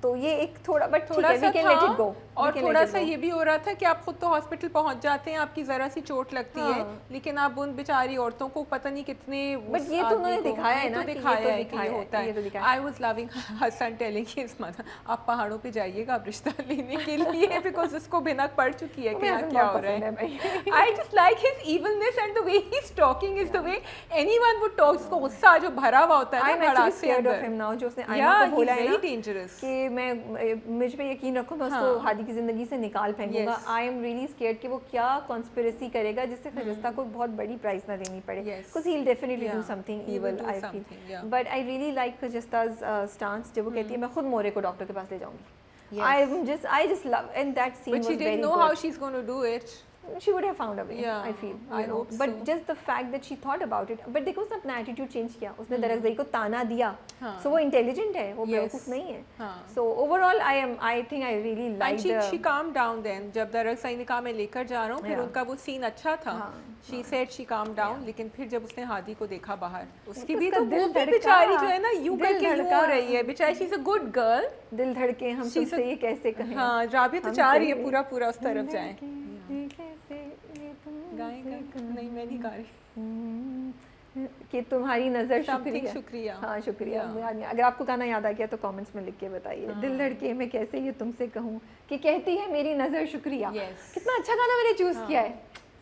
Speaker 2: تو یہ ایک تھوڑا بٹ
Speaker 1: تھوڑا سا
Speaker 2: لیٹ اٹ گو.
Speaker 1: اور تھوڑا سا یہ بھی ہو رہا تھا کہ آپ خود تو ہاسپٹل پہنچ جاتے ہیں, آپ کی ذرا سی چوٹ لگتی ہے, لیکن آپ ان بیچاری عورتوں کو پتہ نہیں کتنے,
Speaker 2: بٹ یہ تو انہوں نے دکھایا ہے نا,
Speaker 1: دکھایا ہے کہ یہ ہوتا ہے. I was loving Hasan telling his mother, آپ پہاڑوں پہ جائیے گا آپ رشتہ لینے کے لیے, بیکاز اس کو بھنک پڑ چکی ہے کہ یہاں کیا ہو رہا ہے. I just like his evenness and the way he's talking is the way anyone would talk. اس کو غصہ جو بھرا ہوا ہوتا ہے نا بڑا سے اندر,
Speaker 2: جو اس نے آئمہ کو بولا ہے نا
Speaker 1: dangerous
Speaker 2: کہ میں مجھ پہ یقین رکھو میں اس کو ہادی کی زندگی سے نکال پھینکوں گا. آئی ایم ریئلی اسکیئرڈ کہ وہ کیا کانسپریسی کرے گا جس سے خجستہ کو بہت بڑی پرائز نہ دینی پڑے, because he will definitely do something evil I feel. But I really like خجستہ's اسٹانس جب وہ کہتی ہے میں خود مورے کو ڈاکٹر کے پاس لے جاؤں گی. I just love, and that scene was very good.
Speaker 1: But she didn't know how she's going to do it.
Speaker 2: She would have found a way, I feel.
Speaker 1: I hope so.
Speaker 2: But just the fact that she thought about it, but دیکھو اس نے اپنا ایٹیٹیوڈ چینج کیا, اس نے درغزئی کو تانا دیا, so وہ انٹیلیجنٹ ہے, وہ بیوقوف نہیں ہے. So overall I think I really liked
Speaker 1: and she calmed down then جب درغزئی نے کہا میں لے کر جا رہا ہوں, پھر ان کا وہ سین اچھا تھا, she said she calmed down. لیکن پھر جب اس نے ہادی کو دیکھا باہر, اس کی بھی تو وہ بیچاری جو ہے نا یوں کر کے یوں ہو رہی ہے بیچاری, she's a good girl.
Speaker 2: دل دھڑکے ہم تم سے یہ کیسے کہیں.
Speaker 1: ہاں رابعہ تو چاہ رہی ہے پورا پورا اس طرف جائیں. نہیں میں نہیں گا رہی
Speaker 2: کہ تمہاری نظر
Speaker 1: شکریہ.
Speaker 2: ہاں شکریہ. اگر آپ کو گانا یاد آ گیا تو کامنٹس میں لکھ کے بتائیے. دل دھڑکے میں کیسے یہ تم سے کہوں کہ کہتی ہے میری نظر شکریہ. کتنا اچھا گانا میں نے چوز کیا ہے.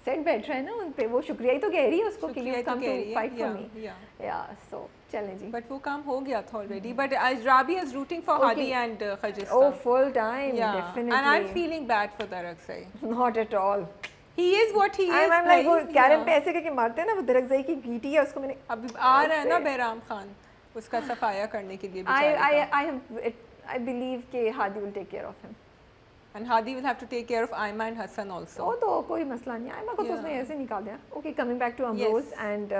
Speaker 2: سیٹ بیٹھ رہا ہے نا ان پہ, وہ شکریہ ہی تو کہہ رہی ہے اس کو کہ you come to fight for me. یا سو چلیں جی.
Speaker 1: بٹ وہ کام ہو گیا تھا already. But Rabia is rooting for Hadi and Khajistha.
Speaker 2: Oh, full time, definitely.
Speaker 1: And I'm feeling bad for Daragzai.
Speaker 2: Not at all.
Speaker 1: He is what he is.
Speaker 2: I'm like وہ کیرم پہ ایسے کہ مارتے ہیں نا, وہ درغزئی کی گیٹی ہے, اس کو میں نے
Speaker 1: اب آ رہا ہے نا بہرام خان اس کا صفایا کرنے کے لیے بیچارے.
Speaker 2: I believe کہ ہادی will take care of him.
Speaker 1: And Hadi will have to take care of Aima and Hassan also.
Speaker 2: وہ تو کوئی مسئلہ نہیں, آئمہ کو تو اس نے ایسے نکال دیا. Okay, coming back to Amroz and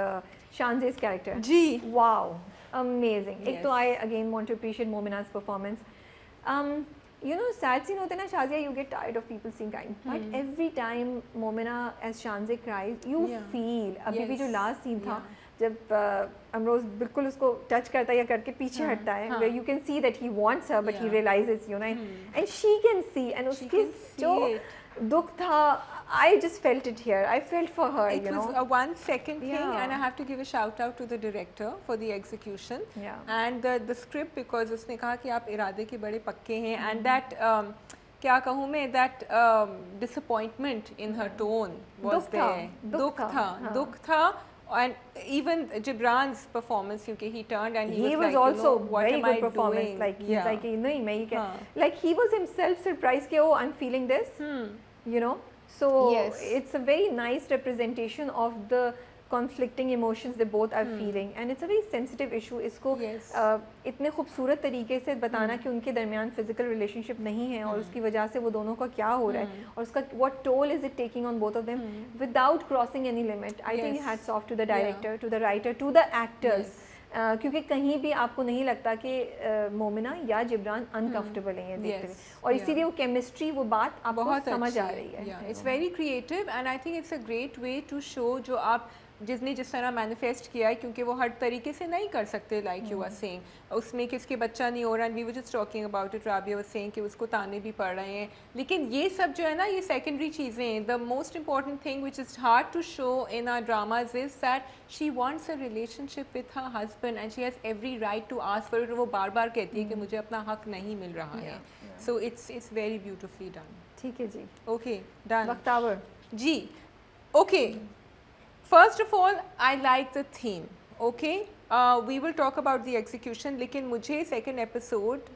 Speaker 2: Shanzeh's character.
Speaker 1: G
Speaker 2: Wow, amazing. ایک تو I again want to appreciate Momina's performance. You know, sad scene ہوتے ہیں نا Shazia, you get tired of people seeing crying. But every time Momina as Shanzeh cries, you feel. ابھی بھی جو last scene تھا جب امروز بالکل اس کو ٹچ کرتا ہے یا کر کے پیچھے ہٹتا ہے, where you can see that he wants her but he realizes, you know, and she can see, and اس کی جو دکھ تھا, I just felt it here. I felt for her, you know.
Speaker 1: It was a 1 second thing, and I have to give a shout out to the director for the execution and the script, because اس نے کہا کہ آپ ارادے کے بڑے پکے ہیں, and that کیا کہوں میں, that disappointment in her tone was there. دکھ تھا. And even Gibran's performance, because he turned and he was like,
Speaker 2: also
Speaker 1: you know, what
Speaker 2: very
Speaker 1: am
Speaker 2: good
Speaker 1: I
Speaker 2: performance
Speaker 1: doing?
Speaker 2: like he's like nahi main ye kya, like he was himself surprised ke oh I'm feeling this, you know. So it's a very nice representation of the conflicting emotions they both are feeling, and it's a very sensitive issue. اس کو اتنے خوبصورت طریقے سے بتانا کہ ان کے درمیان physical relationship نہیں ہے اور اس کی وجہ سے وہ دونوں کا کیا ہو رہا ہے, اور اس کا what toll is it taking on both of them without crossing any limit. I think hats off to the director, to the writer, to the actors. کیونکہ کہیں بھی آپ کو نہیں لگتا کہ مومنہ یا جبران انکمفرٹیبل ہیں دیکھتے ہوئے, اور اسی لیے وہ کیمسٹری, وہ بات آپ کو سمجھ آ رہی ہے.
Speaker 1: It's very creative and I think it's a great way to show جو آپ جس نے جس طرح مینیفیسٹ کیا ہے, کیونکہ وہ ہر طریقے سے نہیں کر سکتے, لائک یو آر سیئنگ, اس میں کس کے بچہ نہیں ہو رہا, and we were just talking about it, Rabia was saying کہ اس کو تانے بھی پڑ رہے ہیں, لیکن یہ سب جو ہے نا یہ سیکنڈری چیزیں ہیں. The most important thing which is hard to show in our dramas is that she wants a relationship with her husband and she has every right to ask for it. وہ بار بار کہتی ہے کہ مجھے اپنا حق نہیں مل رہا ہے. So it's very beautifully done.
Speaker 2: ٹھیک ہے جی,
Speaker 1: okay done.
Speaker 2: Bakhtawar
Speaker 1: ji okay. First of all, I like the theme. Okay, we will talk about the execution. لیکن مجھے second episode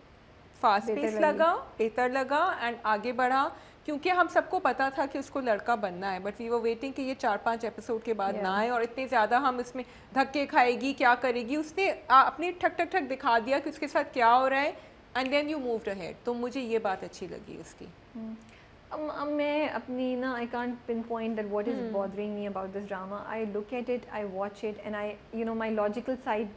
Speaker 1: fast pace لگا, بہتر لگا and آگے بڑھا, کیونکہ ہم سب کو پتا تھا کہ اس کو لڑکا بننا ہے, بٹ وی ور ویٹنگ کہ یہ 4-5 ایپیسوڈ کے بعد نہ آئے, اور اتنے زیادہ ہم اس میں دھکے کھائے گی, کیا کرے گی. اس نے اپنی ٹھک ٹھک ٹھک دکھا دیا کہ اس کے ساتھ کیا ہو رہا ہے, and then you moved ahead. تو مجھے یہ بات اچھی لگی اس کی.
Speaker 2: میں اپنی نا I can't pinpoint that what is bothering me about this drama. I look at it, I watch it, and I, you know, my logical side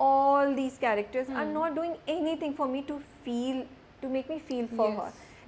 Speaker 2: all these characters are not doing anything for me to make me feel for her.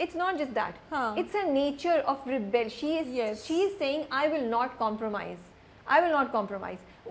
Speaker 2: It's not just that. It's a nature of rebel. She is saying I will not compromise. I will not compromise.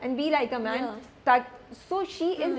Speaker 2: and be like a man. So she is.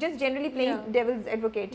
Speaker 2: just generally playing devil's advocate,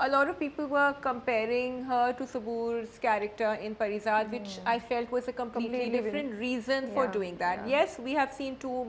Speaker 1: a lot of people were comparing her to Sabur's character in Parizad, which I felt was a completely different reason for doing that. Yes, we have seen 2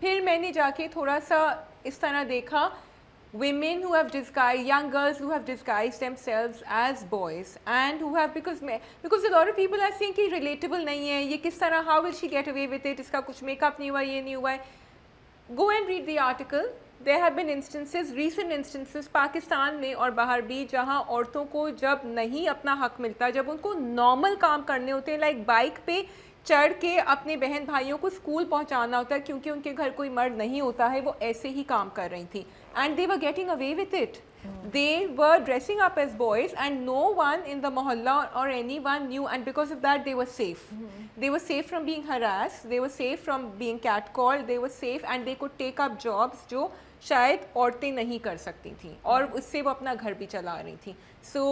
Speaker 1: پھر میں نے جا کے تھوڑا سا اس طرح دیکھا women who have disguised, young girls who have disguised themselves as boys and who have because a lot of people are saying کہ relatable نہیں ہے یہ کس طرح, how will she get away with it, اس کا کچھ میک اپ نہیں ہوا, یہ نہیں ہوا ہے. Go and read the article. There have been instances, recent instances Pakistan میں اور باہر بھی, جہاں عورتوں کو جب نہیں اپنا حق ملتا, جب ان کو نارمل کام کرنے ہوتے ہیں, لائک بائک پہ چڑھ کے اپنے بہن بھائیوں کو اسکول پہنچانا ہوتا ہے کیونکہ ان کے گھر کوئی مرد نہیں ہوتا ہے, وہ ایسے ہی کام کر رہی تھی. And they were getting away with it. They were dressing up as boys and no one in the mohalla or anyone knew, and because of that they were safe. They were safe from being harassed, they were safe from being catcalled, they were safe and they could take up jobs جو شاید عورتیں نہیں کر سکتی تھیں, اور اس سے وہ اپنا گھر بھی چلا رہی تھیں. So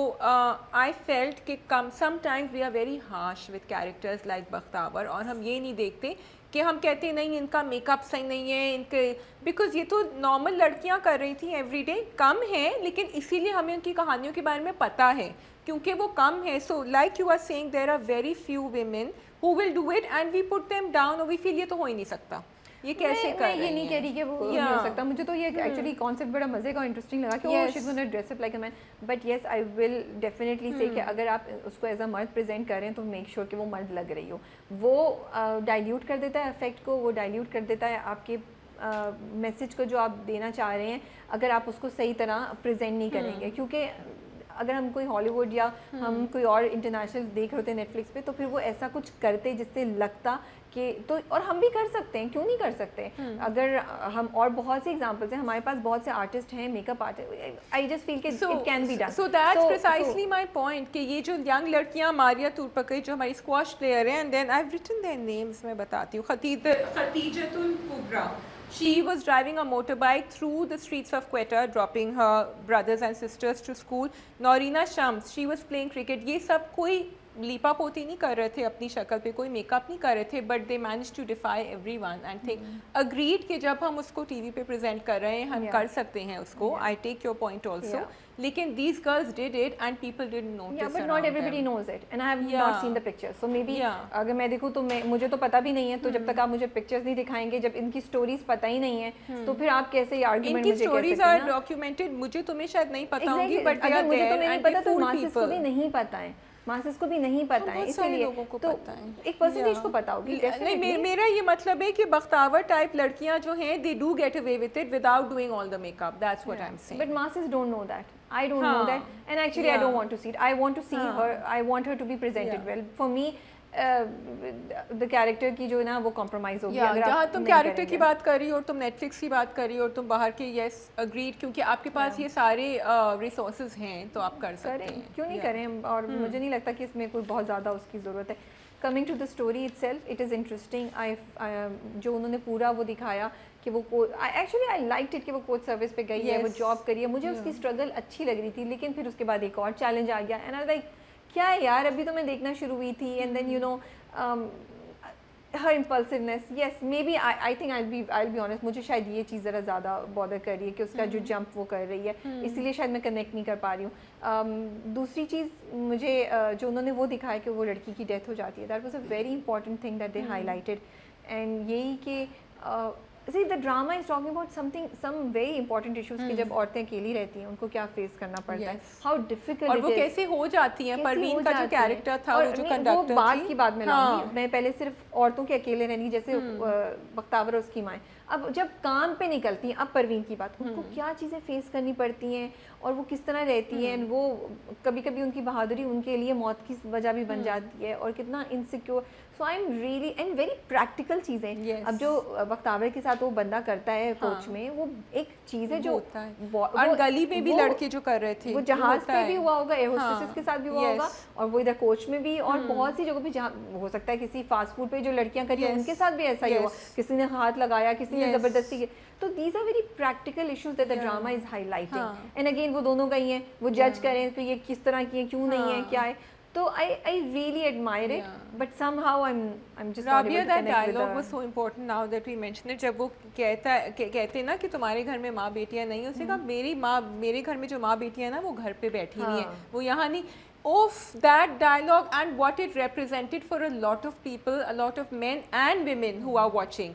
Speaker 1: I felt کہ sometimes we are very harsh with characters like بختاور, اور ہم یہ نہیں دیکھتے کہ ہم کہتے نہیں ان کا میک اپ صحیح نہیں ہے, ان کے بیکاز یہ تو نارمل لڑکیاں کر رہی تھیں ایوری ڈے, کم ہیں لیکن اسی لیے ہمیں ان کی کہانیوں کے بارے میں پتہ ہے کیونکہ وہ کم ہے. So like you are seeing there are very few women who will do it and we put them down, اور وی فیل یہ تو ہو ہی نہیں سکتا, یہ کیسے کر رہی ہیں.
Speaker 2: یہ نہیں کہہ رہی کہ وہ نہیں ہو سکتا. مجھے تو یہ ایکچولی کانسیپٹ بڑا مزے کا انٹرسٹنگ لگا کہ وہ she is gonna dress up like a man, but yes I will definitely say کہ اگر آپ اس کو ایز اے مرد پریزنٹ کر رہے ہیں تو میک شیور کہ وہ مرد لگ رہی ہو. وہ ڈائلیوٹ کر دیتا ہے افیکٹ کو, وہ ڈائلیوٹ کر دیتا ہے آپ کے میسج کو جو آپ دینا چاہ رہے ہیں, اگر آپ اس کو صحیح طرح پریزنٹ نہیں کریں گے. کیونکہ اگر ہم کوئی ہالی ووڈ یا ہم کوئی اور انٹرنیشنل دیکھ رہے ہوتے ہیں نیٹ فلکس پہ, تو پھر وہ ایسا کچھ کرتے جس سے لگتا کہ تو, اور ہم بھی کر سکتے ہیں, کیوں نہیں کر سکتے. اگر ہم, اور بہت سی ایگزامپلس ہیں ہمارے پاس, بہت سے آرٹسٹ ہیں, make up artist, I just feel کہ it can be done.
Speaker 1: So that's precisely my point کہ یہ جو ینگ لڑکیاں, ماریا تورپکئی جو ہماری اسکواش پلیئر ہیں, and then I have written their names, میں بتاتی ہوں, خدیجۃ الکبریٰ. She was driving a motorbike through the streets of Quetta, dropping her brothers and sisters to school. Norina Shams, she was playing cricket. یہ سب کوئی لیپا پوتی نہیں کر رہے تھے اپنی شکل پہ, کوئی میک اپ نہیں کر رہے تھے, but they manage to defy everyone and think agreed کہ جب ہم اس کو ٹی وی پہ پریزنٹ کر رہے ہیں ہم کر سکتے ہیں اس کو. I take your point also, لیکن these girls did it and people didn't notice.
Speaker 2: But not everybody knows it and I have not seen the picture. So maybe اگر میں دیکھوں تو مجھے تو پتہ بھی نہیں ہے, تو جب تک آپ مجھے پکچرز نہیں دکھائیں گے, جب ان کی اسٹوریز پتہ ہی نہیں ہے, تو پھر آپ کیسے یہ آرگومنٹ مجھے کہہ سکتے ہیں.
Speaker 1: ان کی اسٹوریز آر ڈاکیومنٹڈ, مجھے تمہیں شاید نہیں پتہ ہوگی, بٹ
Speaker 2: مجھے تو نہیں پتہ, تو ماسز کو بھی نہیں پتہ ہے, ماسز کو بھی نہیں پتہ ہے, اس لیے تو ایک پرسنٹیج کو پتہ ہوگی.
Speaker 1: نہیں, میرا یہ مطلب ہے کہ بختاور ٹائپ لڑکیاں جو ہیں they do get away with it without doing all the makeup. That's what I'm saying.
Speaker 2: But masses don't know that. I don't know that, and actually I don't want to see it. I want to see her. I want her to be presented well. For me, the character کی جو ہے نا وہ compromise ہوگی.
Speaker 1: جہاں تم کیریکٹر کی بات کر رہی ہو اور تم نیٹ فلکس کی بات کر رہی ہو اور تم باہر کے, یس اگریڈ, کیونکہ آپ کے پاس یہ سارے ریسورسز ہیں تو آپ کر سکتے ہیں,
Speaker 2: کیوں نہیں کریں. اور مجھے نہیں لگتا کہ اس میں کوئی بہت زیادہ اس کی ضرورت ہے. Coming to the story itself, it is interesting. جو انہوں نے پورا وہ دکھایا کہ وہ ایکچولی آئی لائکڈ اٹ کہ وہ کوچ سروس پہ گئی ہے, وہ جاب کری ہے, مجھے اس کی اسٹرگل اچھی لگ رہی تھی. لیکن پھر اس کے بعد ایک اور چیلنج آ گیا, اینڈ آئی لائک کیا ہے یار, ابھی تو میں دیکھنا شروع ہوئی تھی. And then you know her impulsiveness, yes maybe I think I'll be honest, مجھے شاید یہ چیز ذرا زیادہ بادر کر رہی ہے کہ اس کا جو جمپ وہ کر رہی ہے, اسی لیے شاید میں کنیکٹ نہیں کر پا رہی ہوں. دوسری چیز مجھے جو انہوں نے وہ دکھایا کہ وہ لڑکی کی ڈیتھ ہو جاتی ہے, that was a very important thing that they highlighted. And یہی کہ see the drama is talking about some very important issues کہ جب عورتیں اکیلی رہتی ہیں ان کو کیا فیس کرنا پڑتا ہے, how difficult
Speaker 1: اور وہ کیسے ہو جاتی ہیں. پروین کا جو کیریکٹر تھا, وہ جو کنڈکٹر تھی,
Speaker 2: بات کی بات میں لاؤں گی میں, پہلے صرف عورتوں کے اکیلے رہنی, جیسے بختاور اور اس کی مائیں. اب جب کام پہ نکلتی ہیں, اب پروین کی بات, ان کو کیا چیزیں فیس کرنی پڑتی ہیں اور وہ کس طرح رہتی ہیں. وہ کبھی کبھی ان کی بہادری ان کے لیے موت کی وجہ بھی بن جاتی ہے, اور کتنا insecure. So I am really and very practical چیزیں. اب جو بختاور کے ساتھ وہ بندہ کرتا ہے کوچ میں, وہ ایک چیز ہے جو
Speaker 1: اور گلی میں بھی لڑکے جو کر رہے تھے,
Speaker 2: وہ جہاز پہ بھی ہوا ہوگا, ایئر ہوسٹسز کے ساتھ بھی ہوا ہوگا, اور وہ ادھر کوچ میں بھی, اور بہت سی جگہوں پہ جہاں ہو سکتا ہے کسی فاسٹ فوڈ پہ جو لڑکیاں کری ان کے ساتھ بھی ایسا ہی ہوا, کسی نے ہاتھ لگایا, کسی نے زبردستی کی. تو these are very practical issues that the drama is highlighting. And again وہ دونوں گئی ہیں, وہ جج کریں کہ یہ کس طرح کی ہے, کیوں نہیں ہے, کیا ہے. تو I really admire it, but somehow I'm just not able to connect with
Speaker 1: that dialogue was so important now that we mention it. جب وہ کہتے نا کہ تمہارے گھر میں ماں بیٹیاں نہیں, اس نے کہا میری ماں, میرے گھر میں جو ماں بیٹیاں ہیں نا وہ گھر پہ بیٹھی ہوئی ہیں, وہ یہاں نہیں. Of that dialogue and what it represented for a lot of people, a lot of men and women who are watching.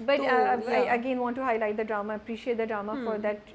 Speaker 2: but I again want to highlight the drama, appreciate the drama for that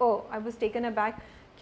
Speaker 2: oh, I was taken aback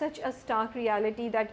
Speaker 2: such a stark reality that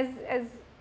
Speaker 2: as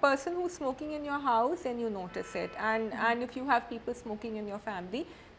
Speaker 1: person who's smoking in your house, then you notice it. And if you have people smoking in your family,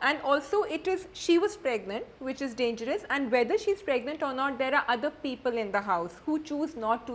Speaker 1: And also it is, she was pregnant, which is dangerous, and whether she's pregnant or not, there are other people in the house who choose not to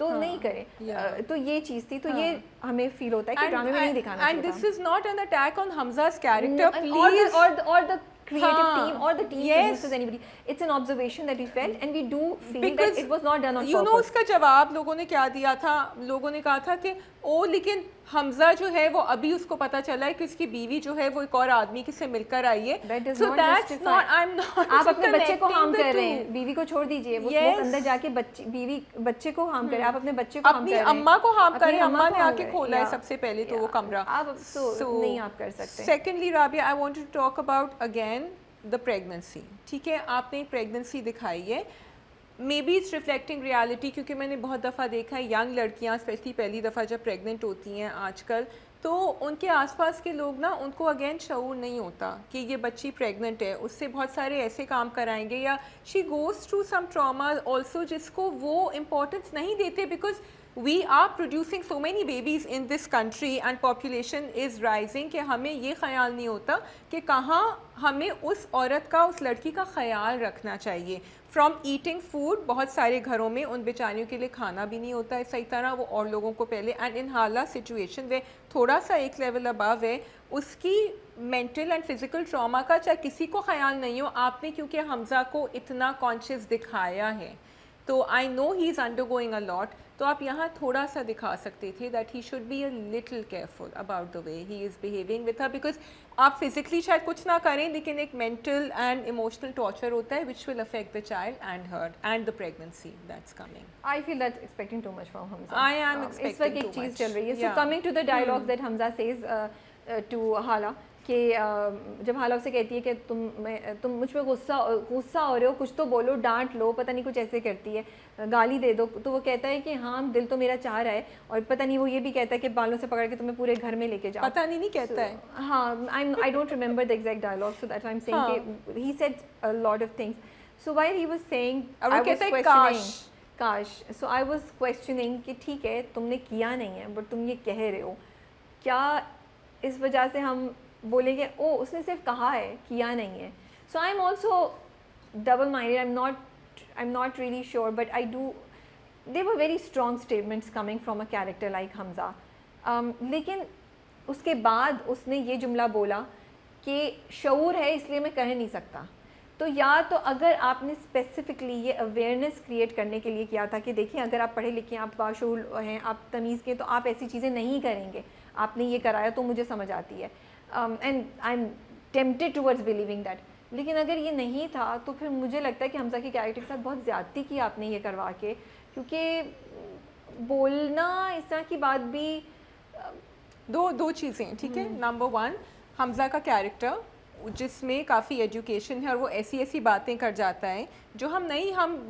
Speaker 2: تو نہیں کریں. تو یہ چیز تھی, تو یہ ہمیں فیل ہوتا ہے کہ ڈرامے میں نہیں دکھانا چاہیے.
Speaker 1: And this is not an attack on Hamza's character, please.
Speaker 2: Or the creative team or the team produces anybody. It's an observation that we felt and we do feel that it was not done on purpose.
Speaker 1: You know اس کا جواب لوگوں نے کیا دیا تھا, لوگوں نے کہا تھا کہ لیکن حمزہ جو ہے وہ ابھی اس کو پتا چلا ہے کہ اس کی بیوی جو ہے وہ ایک اور آدمی سے مل کر آئی ہے. So that's not, I'm not.
Speaker 2: آپ اپنے بچے کو ہارم کر رہے ہیں, بیوی کو چھوڑ دیجئے, وہ اندر جا کے بچے کو ہارم کرے, آپ اپنے بچے کو ہارم کر رہے ہیں,
Speaker 1: اپنی اماں کو ہارم کرے, اماں نے آ کے کھولا ہے سب سے پہلے تو وہ کمرہ.
Speaker 2: نہیں آپ کر سکتے.
Speaker 1: Secondly, Rabia, I want to talk about again the pregnancy. ٹھیک ہے, آپ نے پریگننسی دکھائی ہے, maybe it's reflecting reality, کیونکہ میں نے بہت دفعہ دیکھا ہے ینگ لڑکیاں اسپیشلی پہلی دفعہ جب پریگننٹ ہوتی ہیں آج کل, تو ان کے آس پاس کے لوگ نا ان کو اگین شعور نہیں ہوتا کہ یہ بچی پریگننٹ ہے, اس سے بہت سارے ایسے کام کرائیں گے, یا she goes through some trauma also جس کو وہ امپورٹنس نہیں دیتے, because we are producing so many babies in this country and population is rising کہ ہمیں یہ خیال نہیں ہوتا کہ کہاں ہمیں اس عورت کا, اس لڑکی کا خیال رکھنا چاہیے. فرام ایٹنگ فوڈ, بہت سارے گھروں میں ان بیچاریوں کے لیے کھانا بھی نہیں ہوتا ہے صحیح طرح, وہ اور لوگوں کو پہلے, اینڈ ان حالہ سچویشن وے تھوڑا سا ایک لیول ابو ہے, اس کی مینٹل اینڈ فزیکل ٹراما کا چاہے کسی کو خیال نہیں ہو, آپ نے کیونکہ حمزہ کو اتنا کانشیس دکھایا ہے تو آئی نو ہی از انڈر گوئنگ اے لاٹ, تو آپ یہاں تھوڑا سا دکھا سکتے تھے that he should be a little careful about the way he is behaving with her, because آپ فزیکلی شاید کچھ نہ کریں لیکن ایک مینٹل اینڈ ایموشنل ٹارچر ہوتا ہے which will affect the child and her and the pregnancy that's coming.
Speaker 2: I feel that's expecting too much from Hamza.
Speaker 1: I am expecting too much.
Speaker 2: اس وقت ایک چیز چل رہی ہے. So coming to the dialogue that Hamza says to Hala, کہ جب حالہ اسے کہتی ہے کہ تم مجھ پہ غصہ ہو رہے ہو, کچھ تو بولو, ڈانٹ لو, پتہ نہیں کچھ ایسے کرتی ہے, گالی دے دو, تو وہ کہتا ہے کہ ہاں دل تو میرا چاہ رہا ہے, اور پتہ نہیں وہ یہ بھی کہتا ہے کہ بالوں سے پکڑ کے تمہیں پورے گھر میں لے کے جاؤ,
Speaker 1: پتہ نہیں کہتا ہے.
Speaker 2: ہاں, I don't remember the exact dialogue, so that's why I'm saying کہ he said a lot of things. So while he was saying, I was questioning, کاش, so I was questioning کہ ٹھیک ہے تم نے کیا نہیں ہے بٹ تم یہ کہہ رہے ہو, کیا اس وجہ سے ہم بولیں گے او اس نے صرف کہا ہے کیا نہیں ہے. So I am also double minded, I am not really sure, but I do, they were very strong statements coming from a character like Hamza. لیکن اس کے بعد اس نے یہ جملہ بولا کہ شعور ہے اس لیے میں کہہ نہیں سکتا. تو یا تو اگر آپ نے اسپیسیفکلی یہ اویئرنیس کریٹ کرنے کے لیے کیا تھا کہ دیکھیں اگر آپ پڑھے لکھے ہیں, آپ باشعور ہیں, آپ تمیز کے, تو آپ ایسی چیزیں نہیں کریں گے, آپ نے یہ کرایا تو مجھے سمجھ آتی ہے, and I M tempted towards believing that. لیکن اگر یہ نہیں تھا تو پھر مجھے لگتا ہے کہ حمزہ کے کیریکٹر کے ساتھ بہت زیادتی کی آپ نے یہ کروا کے, کیونکہ بولنا اس طرح کی بات بھی
Speaker 1: دو چیزیں, ٹھیک ہے. نمبر ون, حمزہ کا کیریکٹر جس میں کافی ایجوکیشن ہے اور وہ ایسی باتیں کر جاتا ہے جو ہم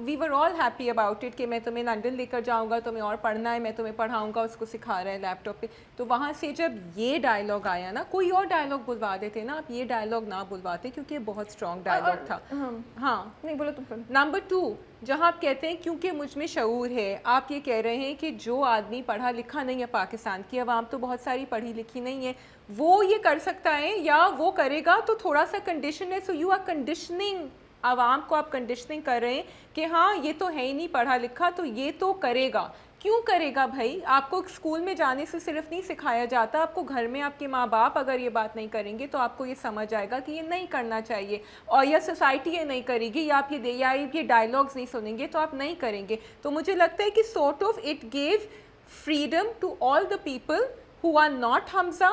Speaker 1: وی ور آل ہیپی اباؤٹ اٹ کہ میں تمہیں لنڈن لے کر جاؤں گا, تمہیں اور پڑھنا ہے, میں تمہیں پڑھاؤں گا, اس کو سکھا رہا ہے لیپ ٹاپ پہ. تو وہاں سے جب یہ ڈائلاگ آیا نا, کوئی اور ڈائلاگ بلوا دیتے نا, آپ یہ ڈائلاگ نہ بلواتے کیونکہ یہ بہت اسٹرانگ ڈائلاگ تھا. ہاں
Speaker 2: نہیں بولو تم.
Speaker 1: نمبر ٹو, جہاں آپ کہتے ہیں کیونکہ مجھ میں شعور ہے, آپ یہ کہہ رہے ہیں کہ جو آدمی پڑھا لکھا نہیں ہے, پاکستان کی عوام تو بہت ساری پڑھی لکھی نہیں ہے, وہ یہ کر سکتا ہے یا وہ کرے گا تو تھوڑا سا کنڈیشن ہے. سو یو آر کنڈیشننگ عوام کو, آپ کنڈیشننگ کر رہے ہیں کہ ہاں یہ تو ہے ہی نہیں پڑھا لکھا تو یہ تو کرے گا. کیوں کرے گا بھائی؟ آپ کو اسکول میں جانے سے صرف نہیں سکھایا جاتا, آپ کو گھر میں آپ کے ماں باپ اگر یہ بات نہیں کریں گے تو آپ کو یہ سمجھ آئے گا کہ یہ نہیں کرنا چاہیے, اور یا سوسائٹی یہ نہیں کرے گی, یا آپ یہ ڈائلاگز نہیں سنیں گے تو آپ نہیں کریں گے. تو مجھے لگتا ہے کہ sort of it gave freedom to all the people who are not Hamza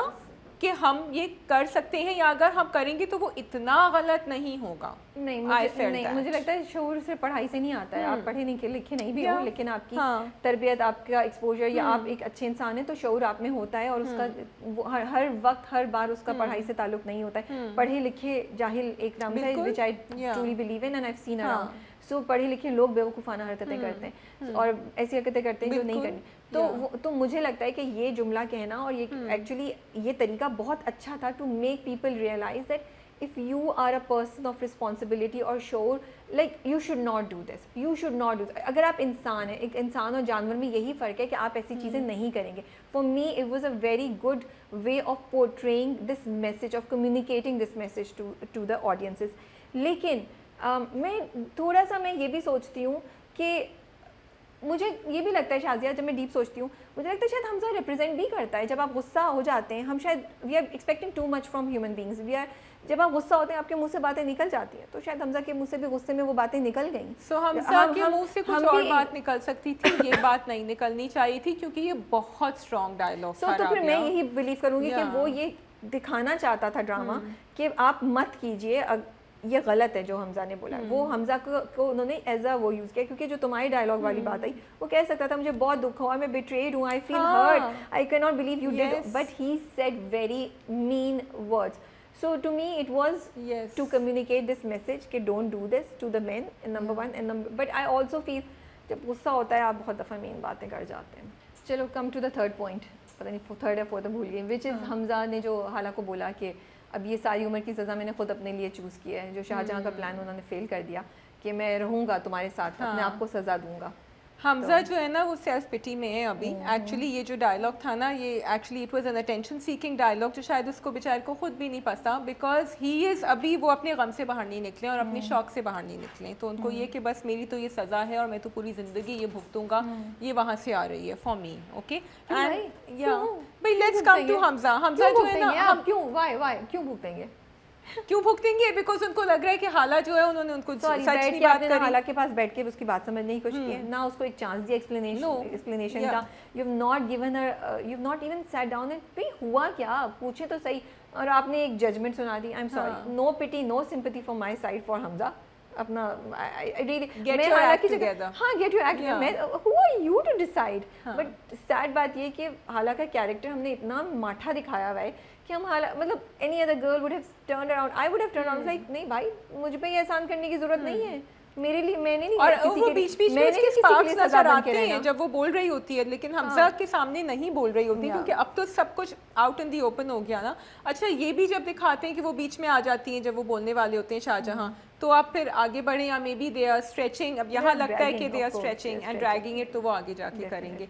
Speaker 1: کہ ہم یہ کر سکتے ہیں, یا اگر ہم کریں گے تو وہ اتنا غلط نہیں ہوگا. نہیں,
Speaker 2: مجھے لگتا ہے شعور سے پڑھائی سے نہیں آتا ہے. آپ پڑھے لکھے نہیں بھی ہو لیکن آپ کی تربیت, آپ کا ایکسپوجر, یا آپ ایک اچھے انسان ہیں تو شعور آپ میں ہوتا ہے, اور اس کا ہر وقت ہر بار اس کا پڑھائی سے تعلق نہیں ہوتا ہے. پڑھے لکھے جاہل ایک نام ہے which I truly believe in and I've seen around. سو پڑھے لکھے لوگ بیوقوفانہ حرکتیں کرتے ہیں اور ایسی حرکتیں کرتے ہیں جو نہیں کرنی. تو مجھے لگتا ہے کہ یہ جملہ کہنا اور یہ ایکچولی یہ طریقہ بہت اچھا تھا to make people realise that if you are a person of responsibility or sure, like you should not do this, you should not do this. اگر آپ انسان ہیں, ایک انسان اور جانور میں یہی فرق ہے کہ آپ ایسی چیزیں نہیں کریں گے. For me it was a very good way of portraying this message, of communicating this message to the audiences. لیکن میں تھوڑا سا میں یہ بھی سوچتی ہوں کہ مجھے یہ بھی لگتا ہے شازیہ, جب میں ڈیپ سوچتی ہوں, مجھے لگتا ہے شاید حمزہ ریپرزینٹ بھی کرتا ہے. جب آپ غصہ ہو جاتے ہیں, ہم شاید we are expecting too much from human beings, we are, جب آپ غصہ ہوتے ہیں آپ کے منہ سے باتیں نکل جاتی ہیں, تو شاید حمزہ کے منہ سے بھی غصے میں وہ باتیں نکل گئیں.
Speaker 1: سو حمزہ کے منہ سے کچھ اور بات نکل سکتی تھی, یہ بات نہیں نکلنی چاہیے تھی کیونکہ یہ بہت اسٹرانگ ڈائلاگ تھا.
Speaker 2: تو پھر میں یہی بلیو کروں گی کہ وہ یہ دکھانا چاہتا تھا ڈرامہ کہ آپ مت کیجئے, یہ غلط ہے جو حمزہ نے بولا. وہ حمزہ کو انہوں نے ایز اے وہ یوز کیا, کیونکہ جو تمہاری ڈائلاگ والی بات آئی, وہ کہہ سکتا تھا مجھے بہت دکھ ہوا, میں بیٹریڈ ہوں, I feel hurt, I can not believe you dad, but he said very mean words. So to me it was to communicate this message کہ don't do this to the men, number one, and but I also feel جب غصہ ہوتا ہے آپ بہت دفعہ مین باتیں کر جاتے ہیں. چلو come to the third point, پتہ نہیں تھرڈ یا فورتھ بھول گئی, which is حمزہ نے جو حالہ کو بولا کہ اب یہ ساری عمر کی سزا میں نے خود اپنے لیے چوز کیا ہے. جو شاہجہاں کا پلان انہوں نے فیل کر دیا کہ میں رہوں گا تمہارے ساتھ, اپنے آپ کو سزا دوں گا.
Speaker 1: حمزہ جو ہے نا وہ سیلف پٹی میں ہے ابھی. ایکچولی یہ جو ڈائلاگ تھا نا, یہ actually it was an attention seeking dialogue جو شاید اس کو بیچارے کو خود بھی نہیں پتا, بیکاز ہی از ابھی وہ اپنے غم سے باہر نہیں نکلے اور اپنے شوق سے باہر نہیں نکلے. تو ان کو یہ کہ بس میری تو یہ سزا ہے اور میں تو پوری زندگی یہ بھگتوں گا, یہ وہاں سے آ رہی ہے فار می. اوکے بھائی لیٹس کم ٹو حمزہ. حمزہ جو ہے نا,
Speaker 2: کیوں بھگتیں گے,
Speaker 1: کیوں بھگتیں گے؟ بیکاز ان کو لگ رہا ہے کہ حالہ جو ہے انہوں نے ان کو سچ نہیں بات کری.
Speaker 2: حالہ کے پاس بیٹھ کے اس کی بات سمجھنے کی کوشش کی ہے, نہ اس کو ایک چانس دی ایکسپلینیشن کا. You have not given her, you have not even sat down and بھئی ہوا کیا, پوچھے تو صحیح, اور آپ نے ایک ججمنٹ سنا دی. I am sorry, no pity no sympathy from my side for Hamza. اپنا
Speaker 1: get your act together.
Speaker 2: ہاں get your act together. Who are you to decide? But sad بات یہ کہ حالہ کا کیریکٹر ہم نے اتنا ماٹھا دکھایا ہوا ہے کہ ہم مطلب any other girl would have turned around, I would have turned around like نہیں بھائی مجھ پہ یہ احسان کرنے کی ضرورت نہیں ہے, میرے لیے میں نے نہیں.
Speaker 1: اور وہ بیچ بیچ میں اس کے سپارکس نظر آتے ہیں جب وہ بول رہی ہوتی ہے, لیکن حمزہ کے سامنے نہیں بول رہی ہوتی کیونکہ اب تو سب کچھ آؤٹ ان دی اوپن ہو گیا نا. اچھا یہ بھی جب دکھاتے ہیں کہ وہ بیچ میں آ جاتی ہیں جب وہ بولنے والے ہوتے ہیں شاہجہاں, تو آپ پھر آگے بڑھیں, یا maybe they are stretching, اب یہاں لگتا ہے کہ they are stretching and dragging it, تو وہ آگے جا کے کریں گے.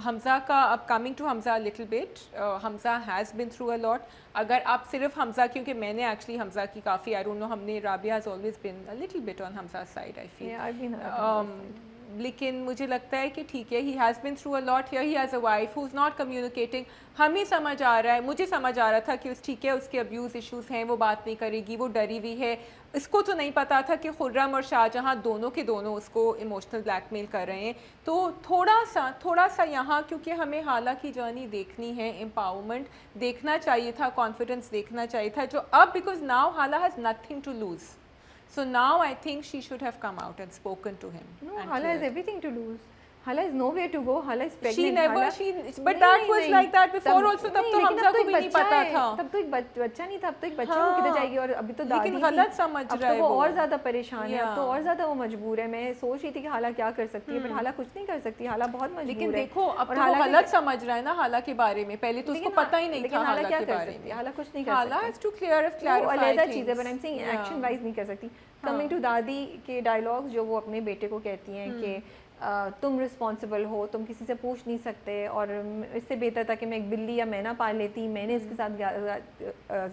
Speaker 1: حمزہ کا اب coming to Hamza little bit, Hamza has been through a lot. اگر آپ صرف حمزہ, کیونکہ میں نے ایکچولی حمزہ کی کافی, آئی ڈونٹ نو, ہم نے Rabia has always been a little bit on Hamza side I feel, لیکن مجھے لگتا ہے کہ ٹھیک ہے, he has been through a lot here, he has a wife who is not communicating. ہمیں سمجھ آ رہا ہے, مجھے سمجھ آ رہا تھا کہ ٹھیک ہے اس کے ابیوز ایشوز ہیں, وہ بات نہیں کرے گی, وہ ڈری ہوئی ہے. اس کو تو نہیں پتا تھا کہ خرم اور شاہجہاں دونوں کے دونوں اس کو ایموشنل بلیک میل کر رہے ہیں. تو تھوڑا سا یہاں, کیونکہ ہمیں حالہ کی جرنی دیکھنی ہے, امپاورمنٹ دیکھنا چاہیے تھا, کانفیڈنس دیکھنا چاہیے تھا, جو اب because now Hala has nothing to lose. So now I think she should have come out and spoken to him.
Speaker 2: No, Hala has everything to lose. Hala has nowhere to go. Hala is pregnant.
Speaker 1: But that was like that before also. تب تو حمزہ کو بھی نہیں پتا تھا.
Speaker 2: تب تو ایک بچہ نہیں تھا, اب تو ایک بچہ وہ کدھر جائے گی, اور ابھی تو دادی
Speaker 1: لیکن غلط سمجھ رہا ہے,
Speaker 2: اب تو وہ اور زیادہ پریشان ہے, اب تو اور زیادہ وہ مجبور ہے. میں سوچ رہی تھی کہ حالہ کیا کر سکتی ہے, بٹ حالہ کچھ نہیں کر سکتی, حالہ بہت مجبور ہے.
Speaker 1: لیکن دیکھو اب تو وہ غلط سمجھ رہا ہے نا حالہ کے بارے میں, پہلے تو اس کو پتہ ہی نہیں تھا حالہ کے بارے میں.
Speaker 2: حالہ کچھ نہیں کر سکتی,
Speaker 1: حالہ has to clarify
Speaker 2: وہ علیحدہ چیز ہے, but I'm saying action wise نہیں کر سکتی. کمنگ ٹو دادی کے ڈائلاگس جو وہ اپنے بیٹے کو کہتی ہیں کہ تم رسپانسبل ہو, تم کسی سے پوچھ نہیں سکتے, اور اس سے بہتر تھا کہ میں ایک بلی یا مینا پال لیتی, میں نے اس کے ساتھ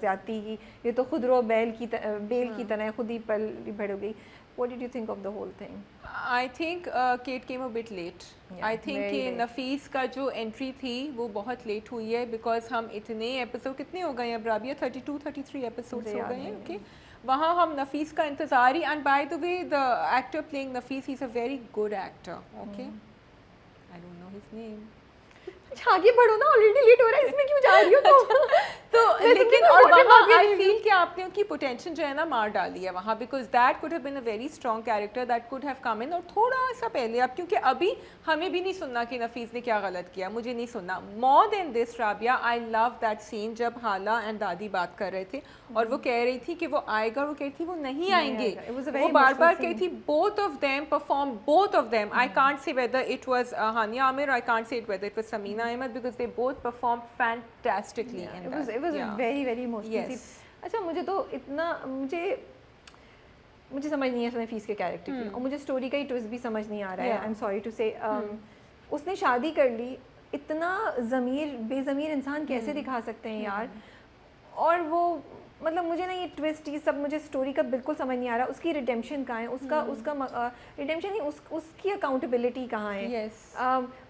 Speaker 2: زیادتی کی, یہ تو خود رو بیل کی طرح خود ہی پل بڑھ گئی. What did you think of the whole thing?
Speaker 1: I think Kate came a bit late. I think کہ نفیس کا جو انٹری تھی وہ بہت لیٹ ہوئی ہے, بیکاز ہم اتنے ایپیسوڈ کتنے ہو گئے ہیں اب رابعہ, 32-33 ایپیسوڈس ہو گئے ہیں. اوکے, وہاں ہم نفیس کا انتظار ہی, and by the way the actor playing Nafees, he is a very good actor. Okay, I don't know his name.
Speaker 2: آگے بڑھو نا, آلریڈی لیٹ ہو رہا ہے, اس میں کیوں جا رہی ہو
Speaker 1: تو لیکن اور وہاں آئی فیل کہ آپ نے ان کی پوٹینشیل جو ہے نا مار ڈالی ہے وہاں, because that could have been a very strong character, that could have come in. اور تھوڑا سا پہلے اب, کیونکہ ابھی ہمیں بھی نہیں سننا کہ نفیس نے کیا غلط کیا, مجھے نہیں سننا. مور دین دس رابعہ, آئی لو دیٹ سین جب حالہ اینڈ دادی بات کر رہے تھے اور وہ کہہ رہی تھی کہ وہ آئے گا, وہ کہہ رہی تھی وہ نہیں آئیں گے, وہ بار بار کہی تھی. both of them perform, both of them, I can't say whether it was Hania Amir, I can't say whether it was Samina Ahmed, because they both performed fantastically in that.
Speaker 2: It was very very emotional. اچھا مجھے تو اتنا مجھے سمجھ نہیں ہے نفیس کے کیریکٹر کی, اور مجھے اسٹوری کا ہی ٹوسٹ بھی سمجھ نہیں آ رہا ہے. آئی ایم سوری ٹو سے, اس نے شادی کر لی, اتنا ضمیر بے ضمیر انسان کیسے دکھا سکتے ہیں یار. اور وہ مطلب مجھے نا یہ ٹویسٹ یہ سب مجھے اسٹوری کا بالکل سمجھ نہیں آ رہا. اس کی ریڈیمپشن کہاں ہے, اس کا ریڈیمپشن نہیں, اس کی اکاؤنٹیبلٹی کہاں ہے.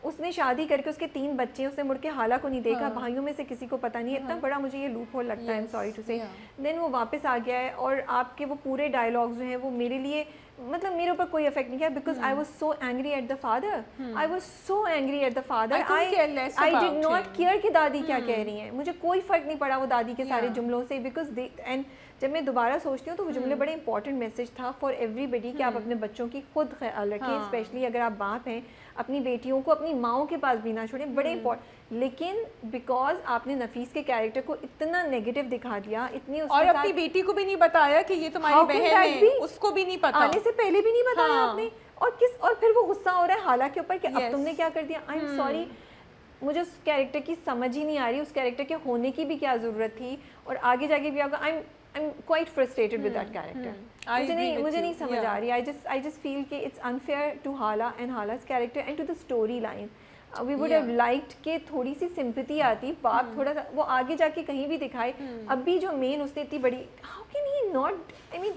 Speaker 2: اس نے شادی کر کے اس کے 3 بچے, اس نے مڑ کے حالہ کو نہیں دیکھا, بھائیوں میں سے کسی کو پتہ نہیں ہے. اتنا بڑا مجھے یہ لوپ ہول لگتا ہے, I'm sorry to say. دین وہ واپس آ گیا ہے, اور آپ کے وہ پورے ڈائلاگز جو ہیں وہ میرے لیے مطلب میرے اوپر کوئی افیکٹ نہیں کیا, because I was so angry at the father. I was so angry at the father. I did not care کہ دادی کیا کہہ رہی ہیں. مجھے کوئی فرق نہیں پڑا وہ دادی کے سارے جملوں سے, بیکاز اینڈ جب میں دوبارہ سوچتی ہوں تو وہ جملے بڑے امپورٹنٹ میسج تھا فار ایوری بڈی کہ آپ اپنے بچوں کی خود خیال رکھیں, اسپیشلی اگر آپ باپ ہیں, اپنی بیٹیوں کو اپنی ماؤں کے پاس بھی نہ چھوڑیں, بڑے امپورٹنٹ. لیکن بیکاز آپ نے نفیس کے کیریکٹر کو اتنا نیگیٹو دکھا دیا, اتنی
Speaker 1: اور اپنی بیٹی کو بھی نہیں بتایا کہ یہ تمہاری بہن ہے, اس کو بھی نہیں پتا,
Speaker 2: آنے سے پہلے بھی نہیں بتایا آپ نے. اور پھر وہ غصہ ہو رہا ہے حالہ کے اوپر کہ اب تم نے کیا کر دیا. آئی ایم سوری, مجھے اس کیریکٹر کی سمجھ ہی نہیں آ رہی, اس کیریکٹر کے ہونے کی بھی کیا ضرورت تھی, اور آگے جا کے بھی آپ I'm quite frustrated with that character. مجھے نہیں سمجھ آ رہی. I just feel کہ it's unfair to Hala and Hala's character and to the storyline. We would have liked کہ تھوڑی سی sympathy آتی, باپ تھوڑا سا وہ آگے جا کے کہیں بھی دکھائے. اب بھی جو مین اس نے اتنی بڑی, how can he not, I mean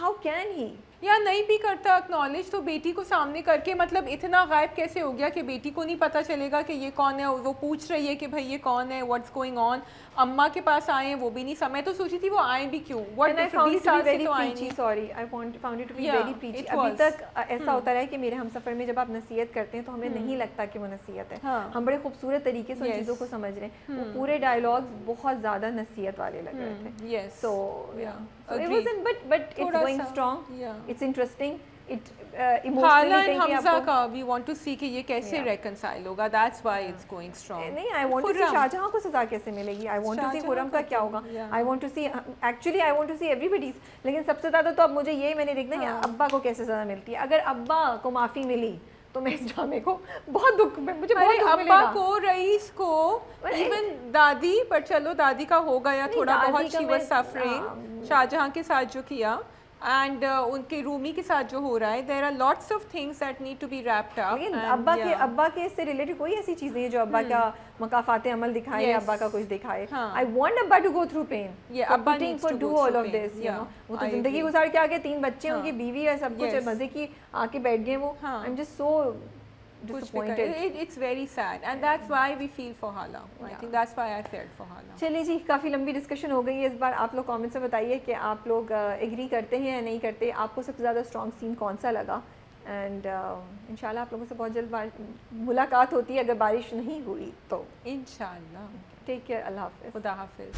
Speaker 2: how can he,
Speaker 1: یا نہیں بھی کرتا اکنالج, تو بیٹی کو سامنے کر کے مطلب اتنا غائب کیسے ہو گیا کہ بیٹی کو نہیں پتا چلے گا کہ یہ کون ہے. وہ پوچھ رہی ہے کہ بھائی یہ کون ہے, واٹس گوئنگ آن. اماں کے پاس آئے ہیں وہ بھی نہیں سمجھ, تو سوچی تھی وہ آئیں بھی کیوں.
Speaker 2: ابھی تک ایسا ہوتا رہا ہے کہ میرے ہم سفر میں جب آپ نصیحت کرتے ہیں تو ہمیں نہیں لگتا کہ وہ نصیحت ہے, ہم بڑے خوبصورت طریقے سے ان چیزوں کو سمجھ رہے ہیں. وہ پورے ڈائلاگز بہت زیادہ نصیحت والے لگ رہے تھے. So it wasn't, but it's going strong, it's interesting.
Speaker 1: Hala and Hamza کا we want to see کہ یہ کیسے reconcile ہوگا, that's why it's going strong.
Speaker 2: نہیں, I want to see Shahjahan کو سزا کیسے ملے گی, I want to see خرم کا کیا ہوگا, I want to see, actually I want to see everybody's. لیکن سب سے زیادہ تو اب مجھے یہ میں نے دیکھنا ہے ابا کو کیسے سزا ملتی ہے. اگر ابا کو معافی ملی تو میں اس ڈرامے کو بہت دکھ, مجھے بہت دکھ ملے گا.
Speaker 1: ابا کو, رئیس کو, ایون دادی, پر چلو دادی کا ہو گیا تھوڑا بہت, she was suffering شاہجہاں کے ساتھ جو کیا, اینڈ ان کے رومی کے ساتھ جو ہو رہا ہے, there are lots of things that need to be wrapped up.
Speaker 2: ابا کے اس سے ریلیٹڈ کوئی ایسی چیز نہیں ہے جو ابا کا مقافات عمل دکھائے, ابا کا کچھ دکھائے. I want Abba to go through pain, for do all of this, you know. وہ تو زندگی گزار کے آگے 3 بچے, ان کی بیوی ہے, سب کچھ مزے کی آ کے بیٹھ گئے وہ. I'm just so disappointed.
Speaker 1: It's very sad, and that's why we feel for Hala. I think that's why I felt for Hala.
Speaker 2: چلیے جی, کافی لمبی ڈسکشن ہو گئی ہے اس بار. آپ لوگ کامنٹ سے بتائیے کہ آپ لوگ ایگری کرتے ہیں یا نہیں کرتے, آپ کو سب سے زیادہ اسٹرانگ سین کون سا لگا. اینڈ انشاءاللہ آپ لوگوں سے بہت جلد ملاقات ہوتی ہے, اگر بارش نہیں ہوئی تو
Speaker 1: انشاءاللہ.
Speaker 2: ٹیک کیئر, اللہ حافظ.
Speaker 1: خدا حافظ.